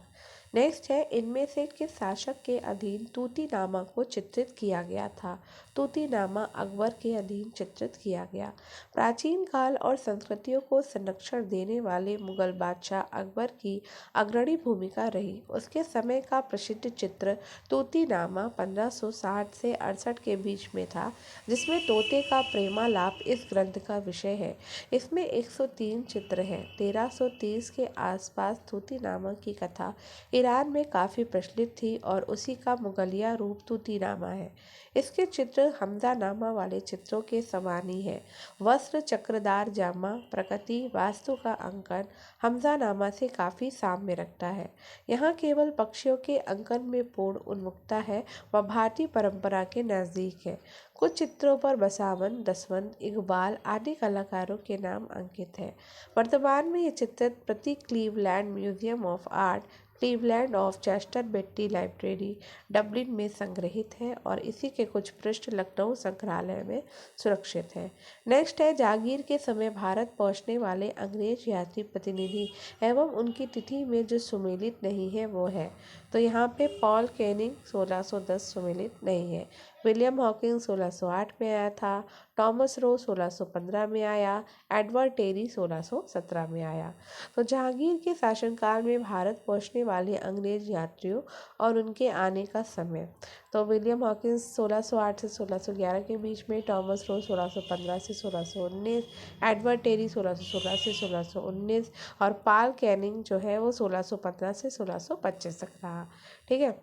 नेक्स्ट है, इनमें से किस शासक के अधीन तूतीनामा को चित्रित किया गया था? तूतीनामा अकबर के अधीन चित्रित किया गया। प्राचीन काल और संस्कृतियों को संरक्षण देने वाले मुगल बादशाह अकबर की अग्रणी भूमिका रही। उसके समय का प्रसिद्ध चित्र तूतीनामा 1560 से 68 के बीच में था, जिसमें तोते का प्रेमालाप इस ग्रंथ का विषय है। इसमें 103 चित्र हैं। 1330 के आसपास तूतीनामा की कथा ईरान में काफ़ी प्रचलित थी और उसी का मुगलिया रूप तूतीनामा है। इसके चित्र हमजानामा वाले चित्रों के समान ही है। वस्त्र, चक्रदार जामा, प्रकृति, वास्तु का अंकन हमजानामा से काफ़ी साम्य रखता है। यहाँ केवल पक्षियों के अंकन में पूर्ण उन्मुखता है, वह भारतीय परंपरा के नज़दीक है। कुछ चित्रों पर बसावन, दसवंत, इकबाल आदि कलाकारों के नाम अंकित है। वर्तमान में ये चित्र प्रति Cleveland Museum of Art, Cleveland of Chester Beatty Library, Dublin में संग्रहित है और इसी के कुछ पृष्ठ लखनऊ संग्रहालय में सुरक्षित है। नेक्स्ट है, जहांगीर के समय भारत पहुंचने वाले अंग्रेज यात्री प्रतिनिधि एवं उनकी तिथि में जो सुमेलित नहीं है वो है। तो यहाँ पे पॉल कैनिंग 1610 सुमेलित नहीं है। विलियम हॉकिंग 1608 में आया था। टॉमस रो 1615 में आया। एडवर्ड टेरी 1617 में आया। तो जहांगीर के शासनकाल में भारत पहुंचने वाले अंग्रेज यात्रियों और उनके आने का समय, तो विलियम हॉकिंस 1608 से 1611 के बीच में, टॉमस रो 1615 से 1619, एडवर्ड टेरी 1616 से 1619 और पॉल कैनिंग जो है वो 1615 से 1625 तक रहा। ठीक है।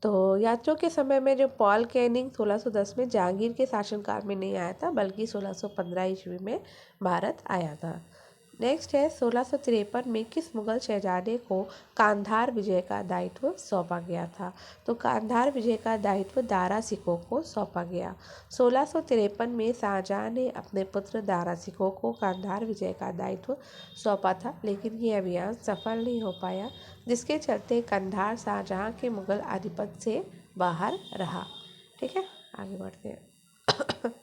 तो यात्रियों के समय में जो पॉल कैनिंग 1610 में जहांगीर के शासनकाल में नहीं आया था, बल्कि 1615 ईस्वी में भारत आया था। नेक्स्ट है, 1653 में किस मुगल शहजादे को कांधार विजय का दायित्व सौंपा गया था? तो कांधार विजय का दायित्व दारा शिकोह को सौंपा गया। 1653 में शाहजहां ने अपने पुत्र दारा शिकोह को कांधार विजय का दायित्व सौंपा था, लेकिन ये अभियान सफल नहीं हो पाया, जिसके चलते कंधार शाहजहां के मुगल आधिपत्य से बाहर रहा। ठीक है, आगे बढ़ते हैं।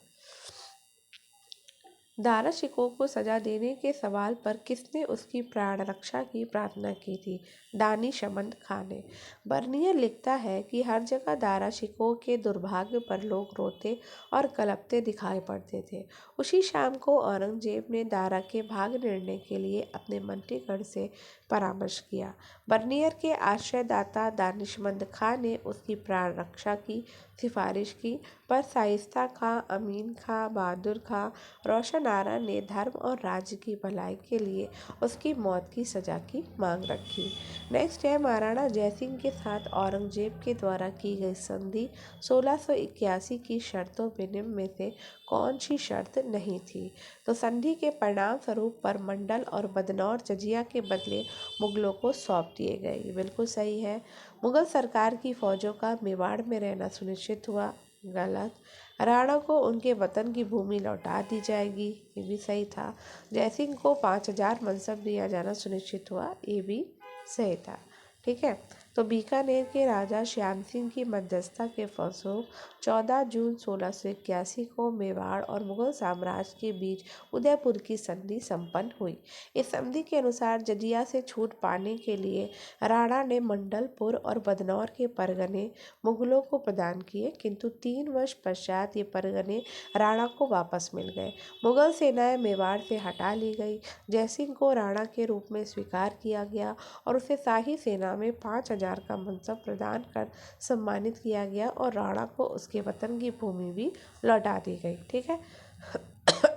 दारा शिकोह को सजा देने के सवाल पर किसने उसकी प्राण रक्षा की प्रार्थना की थी? दानिशमंद खां ने। बर्नियर लिखता है कि हर जगह दारा शिकोह के दुर्भाग्य पर लोग रोते और कलपते दिखाई पड़ते थे। उसी शाम को औरंगजेब ने दारा के भाग निर्णय के लिए अपने मंत्रीगण से परामर्श किया। बर्नियर के आश्रयदाता दानिशमंद खां ने उसकी प्राण रक्षा की सिफारिश की, पर शाइस्ता खां, अमीन खां, बहादुर खां, रोशन आरा ने धर्म और राज्य की भलाई के लिए उसकी मौत की सजा की मांग रखी। नेक्स्ट है, महाराणा जयसिंह के साथ औरंगजेब के द्वारा की गई संधि 1681 की शर्तों में निम्न में से कौन सी शर्त नहीं थी? तो संधि के परिणाम स्वरूप परमंडल और बदनौर जजिया के बदले मुगलों को सौंप दिए गए। ये बिल्कुल सही है। मुगल सरकार की फौजों का मेवाड़ में रहना सुनिश्चित हुआ। गलत। राणा को उनके वतन की भूमि लौटा दी जाएगी। ये भी सही था। जयसिंह को 5000 मनसब दिया जाना सुनिश्चित हुआ। ये भी सही था। ठीक है। तो बीकानेर के राजा श्याम सिंह की मध्यस्थता के फलस्वरूप 14 जून 1681 को मेवाड़ और मुगल साम्राज्य के बीच उदयपुर की संधि संपन्न हुई। इस संधि के अनुसार जजिया से छूट पाने के लिए राणा ने मंडलपुर और बदनौर के परगने मुगलों को प्रदान किए, किंतु 3 वर्ष पश्चात ये परगने राणा को वापस मिल गए। मुगल सेनाएं मेवाड़ से हटा ली गई। जयसिंह को राणा के रूप में स्वीकार किया गया और उसे शाही सेना में 5000 का मनसब प्रदान कर सम्मानित किया गया और राणा को उसके वतन की भूमि भी लौटा दी गई। ठीक है।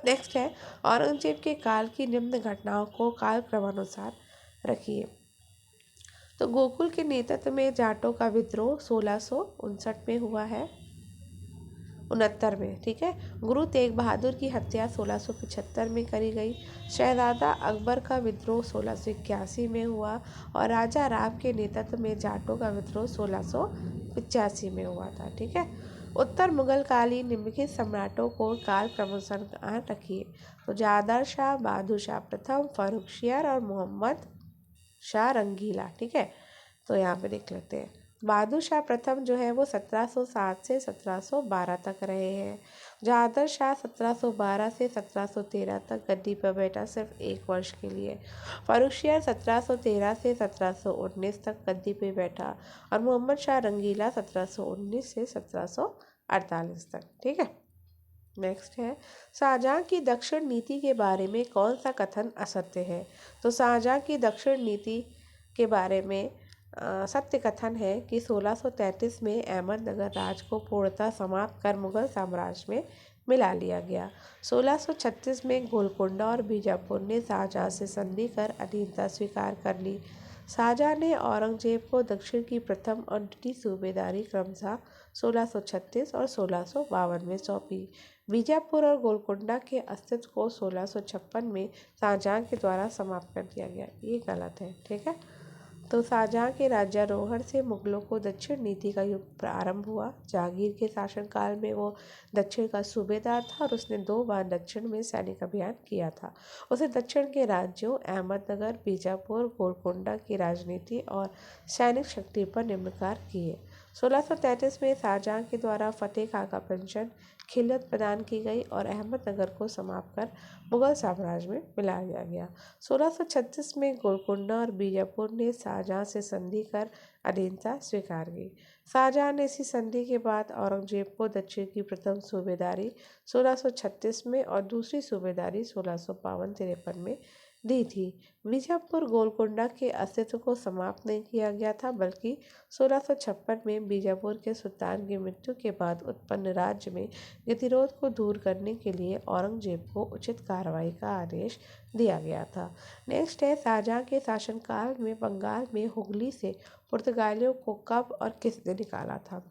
नेक्स्ट है, औरंगजेब के काल की निम्न घटनाओं को कालक्रमानुसार रखिए। तो गोकुल के नेतृत्व में जाटों का विद्रोह 1659 में हुआ है, 69 में। ठीक है। गुरु तेग बहादुर की हत्या 1675 में करी गई। शहजादा अकबर का विद्रोह 1681 में हुआ और राजा राव के नेतृत्व में जाटों का विद्रोह 1685 में हुआ था। ठीक है। उत्तर मुगल कालीन निम्नलिखित सम्राटों को काल क्रमानुसार रखिए। तो जादर शाह, बहादुर शाह प्रथम, फर्रुखशियर और मोहम्मद शाह रंगीला। ठीक है। तो यहाँ पे देख लेते हैं। बहादुर शाह प्रथम जो है वो 1707 से 1712 तक रहे हैं। जहादर शाह 1712 से 1713 तक गद्दी पर बैठा, सिर्फ 1 वर्ष के लिए। फर्रुखियार 1713 से 1719 तक गद्दी पे बैठा, और मोहम्मद शाह रंगीला 1719 से 1748 तक। ठीक है। नेक्स्ट है, शाहजहां की दक्षिण नीति के बारे में कौन सा कथन असत्य है? तो शाहजहां की दक्षिण नीति के बारे में सत्य कथन है कि 1633 में अहमदनगर राज को पूर्णतः समाप्त कर मुगल साम्राज्य में मिला लिया गया। 1636 में गोलकोंडा और बीजापुर ने शाहजहां से संधि कर अधीनता स्वीकार कर ली। शाहजहां ने औरंगजेब को दक्षिण की प्रथम और द्वितीय सूबेदारी क्रमशः 1636 और 1652 में सौंपी। बीजापुर और गोलकोंडा के अस्तित्व को 1656 में शाहजहां के द्वारा समाप्त कर दिया गया। ये गलत है। ठीक है। तो शाहजहां के राज्यारोहण से मुगलों को दक्षिण नीति का युग प्रारंभ हुआ। जहांगीर के शासनकाल में वो दक्षिण का सूबेदार था और उसने 2 बार दक्षिण में सैनिक अभियान किया था। उसे दक्षिण के राज्यों अहमदनगर, बीजापुर, गोलकोंडा की राजनीति और सैनिक शक्ति पर निम्नकार किए। 1633 में शाहजहां के द्वारा फतेह खां का पेंशन खिलत प्रदान की गई और अहमदनगर को समाप्त कर मुगल साम्राज्य में मिला दिया गया। 1636 में गोलकोंडा और बीजापुर ने शाहजहां से संधि कर अधीनता स्वीकार की। शाहजहां ने इसी संधि के बाद औरंगजेब को दक्षिण की प्रथम सूबेदारी 1636 में और दूसरी सूबेदारी 1652-53 में दी थी। बीजापुर गोलकोंडा के अस्तित्व को समाप्त नहीं किया गया था, बल्कि 1656 में बीजापुर के सुल्तान की मृत्यु के बाद उत्पन्न राज्य में गतिरोध को दूर करने के लिए औरंगजेब को उचित कार्रवाई का आदेश दिया गया था। नेक्स्ट है, शाहजहां के शासनकाल में बंगाल में हुगली से पुर्तगालियों को कब और किसने निकाला था?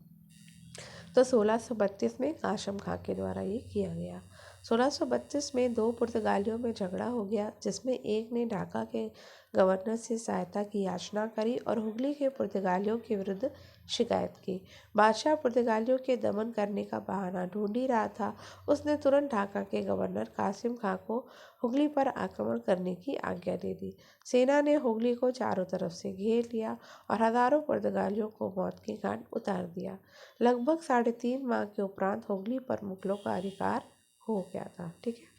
तो 1632 में कासम खां के द्वारा ये किया गया। 1632 में 2 पुर्तगालियों में झगड़ा हो गया, जिसमें एक ने ढाका के गवर्नर से सहायता की याचना करी और हुगली के पुर्तगालियों के विरुद्ध शिकायत की। बादशाह पुर्तगालियों के दमन करने का बहाना ढूंढ ही रहा था। उसने तुरंत ढाका के गवर्नर कासिम खां को हुगली पर आक्रमण करने की आज्ञा दे दी। सेना ने हुगली को चारों तरफ से घेर लिया और हजारों पुर्तगालियों को मौत के घाट उतार दिया। लगभग 3.5 माह के उपरांत हुगली पर मुगलों का अधिकार हो गया था। ठीक है।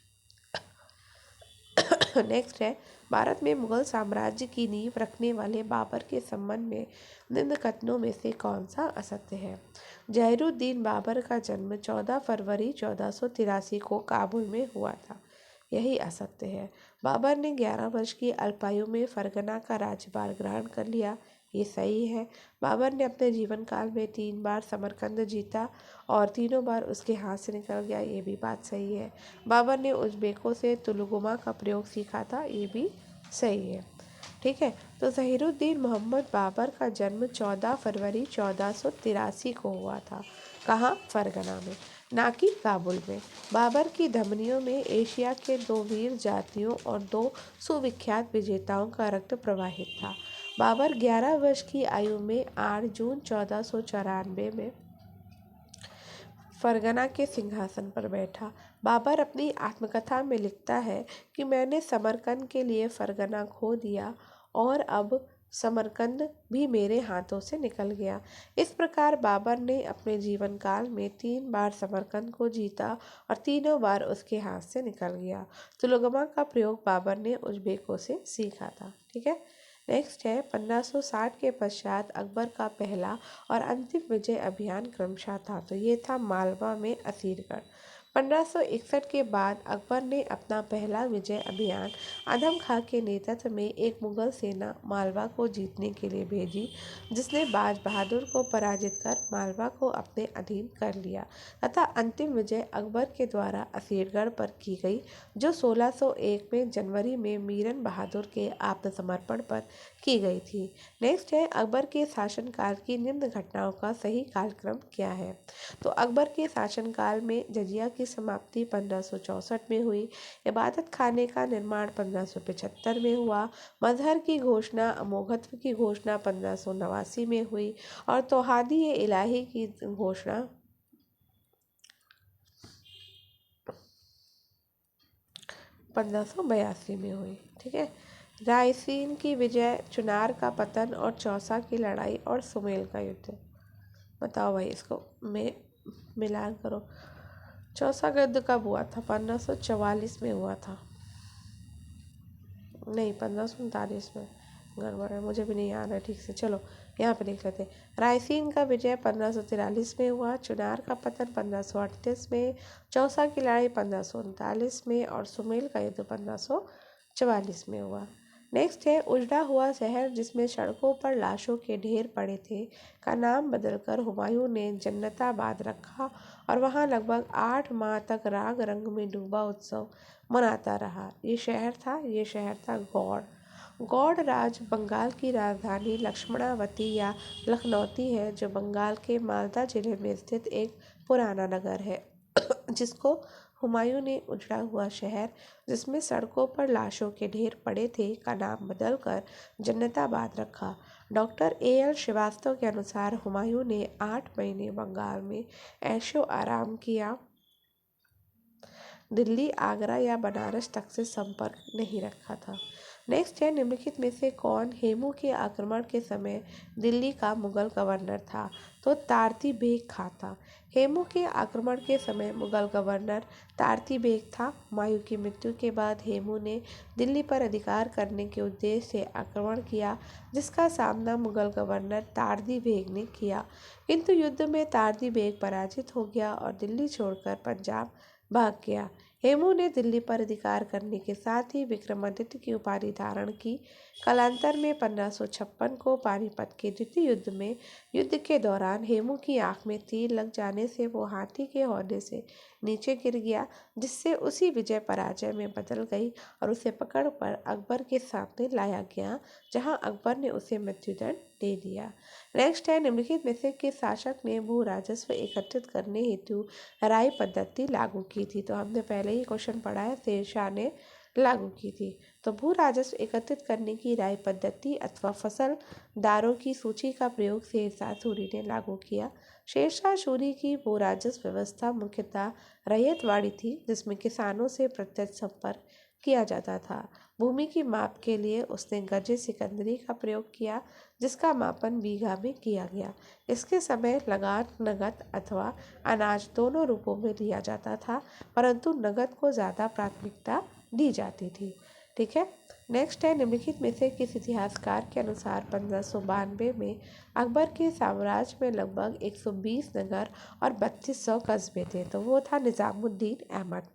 नेक्स्ट है, भारत में मुगल साम्राज्य की नींव रखने वाले बाबर के संबंध में निम्न कथनों में से कौन सा असत्य है? जहीरुद्दीन बाबर का जन्म 14 फरवरी 1483 को काबुल में हुआ था। यही असत्य है। बाबर ने 11 वर्ष की अल्पायु में फरगना का राज्यभार ग्रहण कर लिया। ये सही है। बाबर ने अपने जीवन काल में 3 बार समरकंद जीता और तीनों बार उसके हाथ से निकल गया। ये भी बात सही है। बाबर ने उज़्बेकों से तुलुगुमा का प्रयोग सीखा था। ये भी सही है। ठीक है। तो ज़हीरुद्दीन मोहम्मद बाबर का जन्म 14 फरवरी 1483 को हुआ था। कहाँ? फरगना में, ना कि काबुल में। बाबर की धमनियों में एशिया के 2 वीर जातियों और 2 सुविख्यात विजेताओं का रक्त प्रवाहित था। बाबर 11 वर्ष की आयु में 8 जून 1494 में फरगना के सिंहासन पर बैठा। बाबर अपनी आत्मकथा में लिखता है कि मैंने समरकंद के लिए फरगना खो दिया और अब समरकंद भी मेरे हाथों से निकल गया। इस प्रकार बाबर ने अपने जीवन काल में 3 बार समरकंद को जीता और तीनों बार उसके हाथ से निकल गया। तुलगमा का प्रयोग बाबर ने उज़्बेकों से सीखा था। ठीक है। नेक्स्ट है, 1560 के पश्चात अकबर का पहला और अंतिम विजय अभियान क्रमशः था। तो ये था मालवा में असीरगढ़। 1561 के बाद अकबर ने अपना पहला विजय अभियान आदम खां के नेतृत्व में एक मुगल सेना मालवा को जीतने के लिए भेजी, जिसने बाज बहादुर को पराजित कर मालवा को अपने अधीन कर लिया तथा अंतिम विजय अकबर के द्वारा असीरगढ़ पर की गई, जो 1601 में जनवरी में मीरन बहादुर के आत्मसमर्पण पर की गई थी। नेक्स्ट है, अकबर के शासनकाल की निम्न घटनाओं का सही कालक्रम क्या है? तो अकबर के शासनकाल में जजिया की समाप्ति 1564 में हुई। इबादत खाने का निर्माण 1575 में हुआ। मजहर की घोषणा, अमोघत्व की घोषणा 1589 में हुई और तौहीद इलाही की घोषणा 1582 में हुई। ठीक है। रायसीन की विजय, चुनार का पतन और चौसा की लड़ाई और सुमेल का युद्ध। बताओ भाई, इसको मिलान करो। चौसा का युद्ध कब हुआ था? 1544 में हुआ था। नहीं, 1539 में। गड़बड़ है, मुझे भी नहीं आ रहा है ठीक से। चलो यहाँ पे देख लेते हैं। रायसीन का विजय 1543 में हुआ, चुनार का पतन 1538 में, चौसा की लड़ाई 1539 में और सुमेल का युद्ध 1544 में हुआ। नेक्स्ट है उजड़ा हुआ शहर जिसमें सड़कों पर लाशों के ढेर पड़े थे का नाम बदलकर हुमायूं ने जन्नताबाद रखा और वहां लगभग 8 माह तक राग रंग में डूबा उत्सव मनाता रहा। ये शहर था गौड़। गौड़ राज बंगाल की राजधानी लक्ष्मणावती या लखनौती है, जो बंगाल के मालदा जिले में स्थित एक पुराना नगर है जिसको हुमायूं ने उजड़ा हुआ शहर जिसमें सड़कों पर लाशों के ढेर पड़े थे का नाम बदलकर जन्नताबाद रखा। Doctor A.L. श्रीवास्तव के अनुसार हुमायूं ने 8 महीने बंगाल में ऐशो आराम किया। दिल्ली, आगरा या बनारस तक से संपर्क नहीं रखा था। नेक्स्ट है निम्नलिखित में से कौन हेमू के आक्रमण के समय दिल्ली का मुगल गवर्नर था? तो तारती बेग खां था। हेमू के आक्रमण के समय मुगल गवर्नर तारती बेग था। हुमायूं की मृत्यु के बाद हेमू ने दिल्ली पर अधिकार करने के उद्देश्य से आक्रमण किया, जिसका सामना मुगल गवर्नर तारती बेग ने किया, किंतु युद्ध में तारती बेग पराजित हो गया और दिल्ली छोड़कर पंजाब भाग गया। हेमू ने दिल्ली पर अधिकार करने के साथ ही विक्रमादित्य की उपाधि धारण की। कालांतर में 1556 को पानीपत के द्वितीय युद्ध के दौरान हेमू की आंख में तीर लग जाने से वो हाथी के हौदे से नीचे गिर गया, जिससे उसी विजय पराजय में बदल गई और उसे पकड़ कर अकबर के सामने लाया गया, जहां अकबर ने उसे मृत्युदंड दे दिया। नेक्स्ट है निम्नलिखित में से किस शासक ने भू राजस्व एकत्रित करने हेतु राय पद्धति लागू की थी? तो हमने पहले ही क्वेश्चन पढ़ा है, शेरशाह ने लागू की थी। तो भू राजस्व एकत्रित करने की राय पद्धति अथवा फसलदारों की सूची का प्रयोग शेरशाह सूरी ने लागू किया। शेरशाह सूरी की भू राजस्व व्यवस्था मुख्यतः रैयतवाड़ी थी, जिसमें किसानों से प्रत्यक्ष संपर्क किया जाता था। भूमि की माप के लिए उसने गजे सिकंदरी का प्रयोग किया, जिसका मापन बीघा में किया गया। इसके समय लगान नगद अथवा अनाज दोनों रूपों में लिया जाता था, परंतु नगद को ज़्यादा प्राथमिकता दी जाती थी। ठीक है। नेक्स्ट है निम्नलिखित में से किस इतिहासकार के अनुसार 1592 में अकबर के साम्राज्य में लगभग 120 नगर और 3200 कस्बे थे? तो वो था निज़ामुद्दीन अहमद।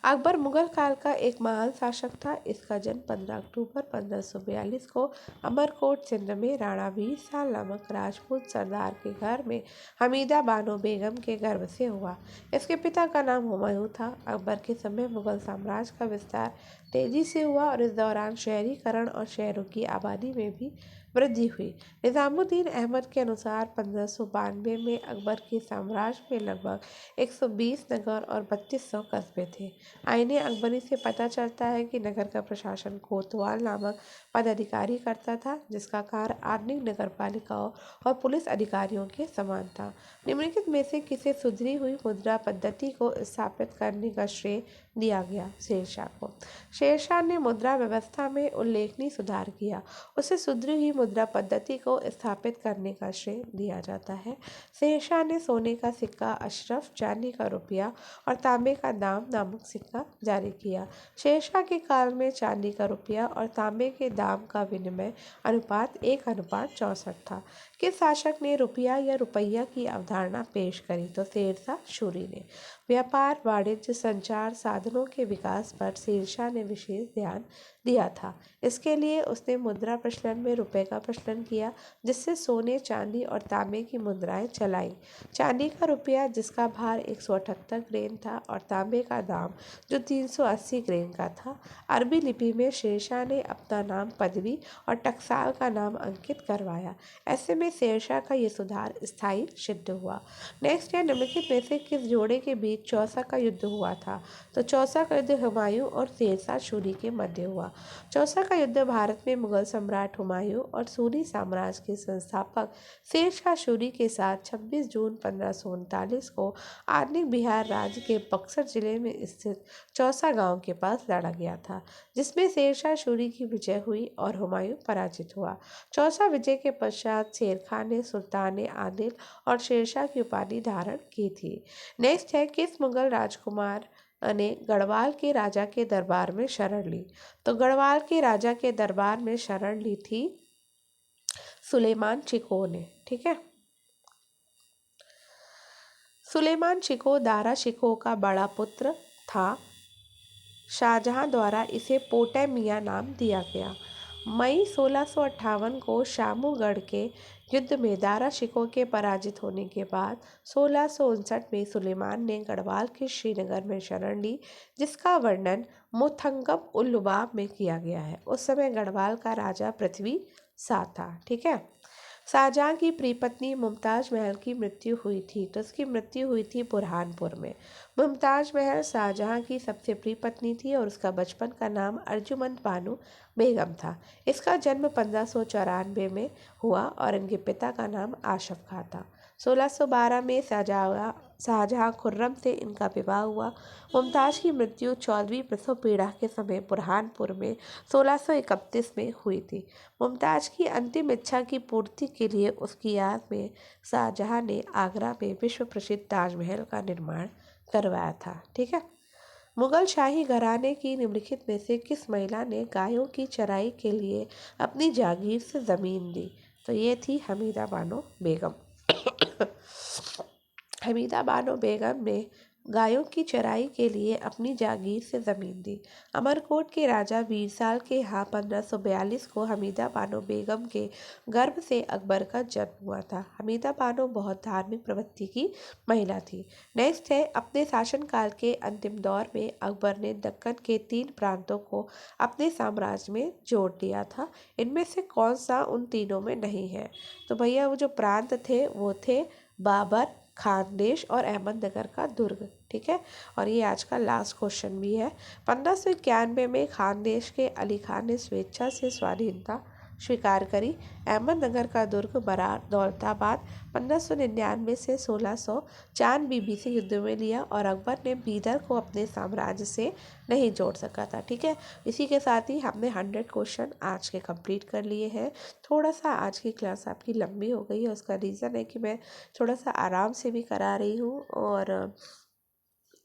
अकबर मुगल काल का एक महान शासक था। इसका जन्म 15 अक्टूबर 1542 को अमरकोट सिंध में राणा वीर साल नामक राजपूत सरदार के घर में हमीदा बानो बेगम के गर्भ से हुआ। इसके पिता का नाम हुमायूं था। अकबर के समय मुगल साम्राज्य का विस्तार तेजी से हुआ और इस दौरान शहरीकरण और शहरों की आबादी में भी वृद्धि हुई। निज़ामुद्दीन अहमद के अनुसार 1592 में अकबर के साम्राज्य में लगभग 120 नगर और 3200 कस्बे थे। आईने अकबरी से पता चलता है कि नगर का प्रशासन कोतवाल नामक पदाधिकारी करता था, जिसका कार्य आधुनिक नगरपालिकाओं और पुलिस अधिकारियों के समान था। निम्नलिखित में से किसे सुधरी हुई मुद्रा पद्धति को स्थापित करने का श्रेय दिया गया? शेरशाह को। शेरशाह ने मुद्रा व्यवस्था में उल्लेखनीय सुधार किया। उसे सुधरी हुई मुद्रा पद्धति को स्थापित करने का श्रेय दिया जाता है। शेरशाह ने सोने का सिक्का अशरफ, चांदी का रुपया और तांबे का दाम नामक सिक्का जारी किया। शेरशाह के काल में चांदी का रुपया और तांबे के दाम का विनिमय अनुपात 1:64 था। किस शासक ने रुपया या रुपया की अवधारणा पेश करी? तो शेरशाह सूरी ने। व्यापार, वाणिज्य, संचार साधनों के विकास पर शेरशाह ने विशेष ध्यान दिया था। इसके लिए उसने मुद्रा प्रचलन में रुपए का प्रचलन किया, जिससे सोने, चांदी और तांबे की मुद्राएं चलाई। चांदी का रुपया जिसका भार 178 ग्रेन था और तांबे का दाम जो 380 ग्रेन का था। अरबी लिपि में शेरशाह ने अपना नाम, पदवी और टकसाल का नाम अंकित करवाया। ऐसे में शेरशाह का ये सुधार स्थायी सिद्ध हुआ। नेक्स्ट है निम्नलिखित में से किस जोड़े के बीच चौसा का युद्ध हुआ था? तो चौसा का युद्ध हुमायूं और शेरशाह सूरी के मध्य हुआ। चौसा का का युद्ध भारत में मुगल सम्राट हुमायूं और सूरी साम्राज्य के संस्थापक शेरशाह सूरी के साथ 26 जून 1539 को आधुनिक बिहार राज्य के बक्सर जिले में स्थित चौसा गांव के पास लड़ा गया था, जिसमें शेरशाह सूरी की विजय हुई और हुमायूं पराजित हुआ। चौसा विजय के पश्चात शेर खान ने सुल्तान आदिल और शेरशाह की उपाधि धारण की थी। नेक्स्ट है, किस मुगल राजकुमार ने गढ़वाल के राजा के दरबार में शरण ली? तो गढ़वाल के राजा के दरबार में शरण ली थी सुलेमान चिको ने। ठीक है, सुलेमान चिको दारा शिकोह का बड़ा पुत्र था। शाहजहां द्वारा इसे पोटे मियाँ नाम दिया गया। मई 1658 को शामूगढ़ के युद्ध में दारा शिकोह के पराजित होने के बाद 1659 में सुलेमान ने गढ़वाल के श्रीनगर में शरण ली, जिसका वर्णन मुथंगम उल लुबाब में किया गया है। उस समय गढ़वाल का राजा पृथ्वी शाह था। ठीक है, शाहजहां की प्रिय पत्नी मुमताज महल की मृत्यु हुई थी, तो उसकी मृत्यु हुई थी बुरहानपुर में। मुमताज महल शाहजहां की सबसे प्रिय पत्नी थी और उसका बचपन का नाम अर्जुमंद बानो बेगम था। इसका जन्म 1594 में हुआ और इनके पिता का नाम आशफ खां था। 1612 में शाहजहां खुर्रम से इनका विवाह हुआ। मुमताज की मृत्यु 14वीं प्रसव पीड़ा के समय बुरहानपुर में 1631 में हुई थी। मुमताज की अंतिम इच्छा की पूर्ति के लिए उसकी याद में शाहजहां ने आगरा में विश्व प्रसिद्ध ताजमहल का निर्माण करवाया था। ठीक है, मुगल शाही घराने की निम्नलिखित में से किस महिला ने गायों की चराई के लिए अपनी जागीर से ज़मीन दी? तो ये थी हमीदा बानो बेगम। हमीदा बानो बेगम ने गायों की चराई के लिए अपनी जागीर से ज़मीन दी। अमरकोट के राजा वीरसाल के यहाँ 1542 को हमीदा बानो बेगम के गर्भ से अकबर का जन्म हुआ था। हमीदा बानो बहुत धार्मिक प्रवृत्ति की महिला थी। नेक्स्ट है, अपने शासनकाल के अंतिम दौर में अकबर ने दक्कन के 3 प्रांतों को अपने साम्राज्य में जोड़ दिया था। इनमें से कौन सा उन तीनों में नहीं है? तो भैया वो जो प्रांत थे वो थे बाबर, खानदेश और अहमदनगर का दुर्ग। ठीक है, और ये आज का लास्ट क्वेश्चन भी है। 1591 में खानदेश के अली खान ने स्वेच्छा से स्वाधीनता स्वीकार करी। अहमदनगर का दुर्ग बरार दौलताबाद 1599 से 1604 बीबी से युद्ध में लिया और अकबर ने बीदर को अपने साम्राज्य से नहीं जोड़ सका था। ठीक है, इसी के साथ ही हमने 100 क्वेश्चन आज के कंप्लीट कर लिए हैं। थोड़ा सा आज की क्लास आपकी लंबी हो गई है, उसका रीज़न है कि मैं थोड़ा सा आराम से भी करा रही हूँ और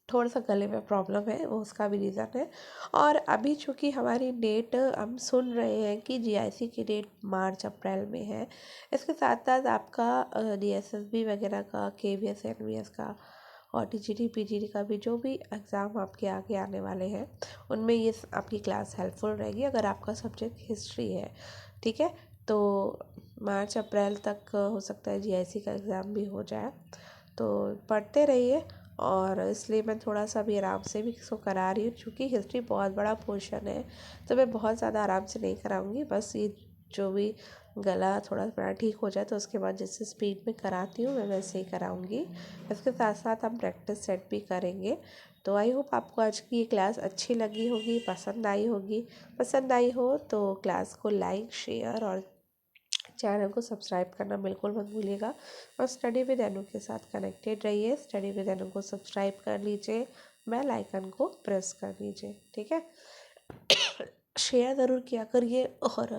थोड़ा सा गले में प्रॉब्लम है, वो उसका भी रीज़न है। और अभी चूँकि हमारी डेट हम सुन रहे हैं कि जीआईसी की डेट मार्च अप्रैल में है, इसके साथ साथ आपका डीएसएसबी वगैरह का, केवीएस एनवीएस का और टीजीटी पीजीटी का भी जो भी एग्ज़ाम आपके आगे आने वाले हैं, उनमें ये आपकी क्लास हेल्पफुल रहेगी अगर आपका सब्जेक्ट हिस्ट्री है। ठीक है, तो मार्च अप्रैल तक हो सकता है जीआईसी का एग्ज़ाम भी हो जाए, तो पढ़ते रहिए। और इसलिए मैं थोड़ा सा भी आराम से भी इसको करा रही हूँ, क्योंकि हिस्ट्री बहुत बड़ा पोर्शन है, तो मैं बहुत ज़्यादा आराम से नहीं कराऊंगी। बस ये जो भी गला थोड़ा बड़ा ठीक हो जाए तो उसके बाद जैसे स्पीड में कराती हूँ मैं वैसे ही कराऊंगी। इसके साथ साथ हम प्रैक्टिस सेट भी करेंगे। तो आई होप आपको आज की ये क्लास अच्छी लगी होगी, पसंद आई होगी। पसंद आई हो तो क्लास को लाइक, शेयर और चैनल को सब्सक्राइब करना बिल्कुल मत भूलिएगा। और स्टडी विद अनु के साथ कनेक्टेड रहिए। स्टडी विद अनु को सब्सक्राइब कर लीजिए, बेल आइकन को प्रेस कर लीजिए। ठीक है, शेयर ज़रूर किया करिए और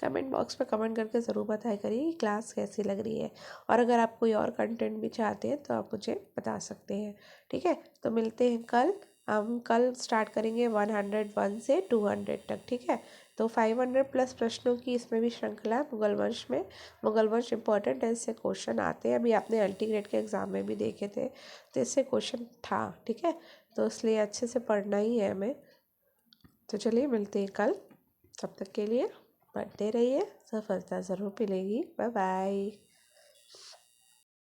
कमेंट बॉक्स में कमेंट करके ज़रूर बताया करिए कि क्लास कैसी लग रही है। और अगर आप कोई और कंटेंट भी चाहते हैं तो आप मुझे बता सकते हैं। ठीक है, तो मिलते हैं कल। हम कल स्टार्ट करेंगे 101 से 200 तक। ठीक है, तो 500 प्लस प्रश्नों की इसमें भी श्रृंखला है मुगल वंश में। मुगल वंश इंपॉर्टेंट है, इससे क्वेश्चन आते हैं। अभी आपने अल्टीग्रेड के एग्ज़ाम में भी देखे थे, तो इससे क्वेश्चन था। ठीक है, तो इसलिए अच्छे से पढ़ना ही है हमें। तो चलिए मिलते हैं कल, तब तक के लिए पढ़ते रहिए, सफलता ज़रूर मिलेगी। Bye bye.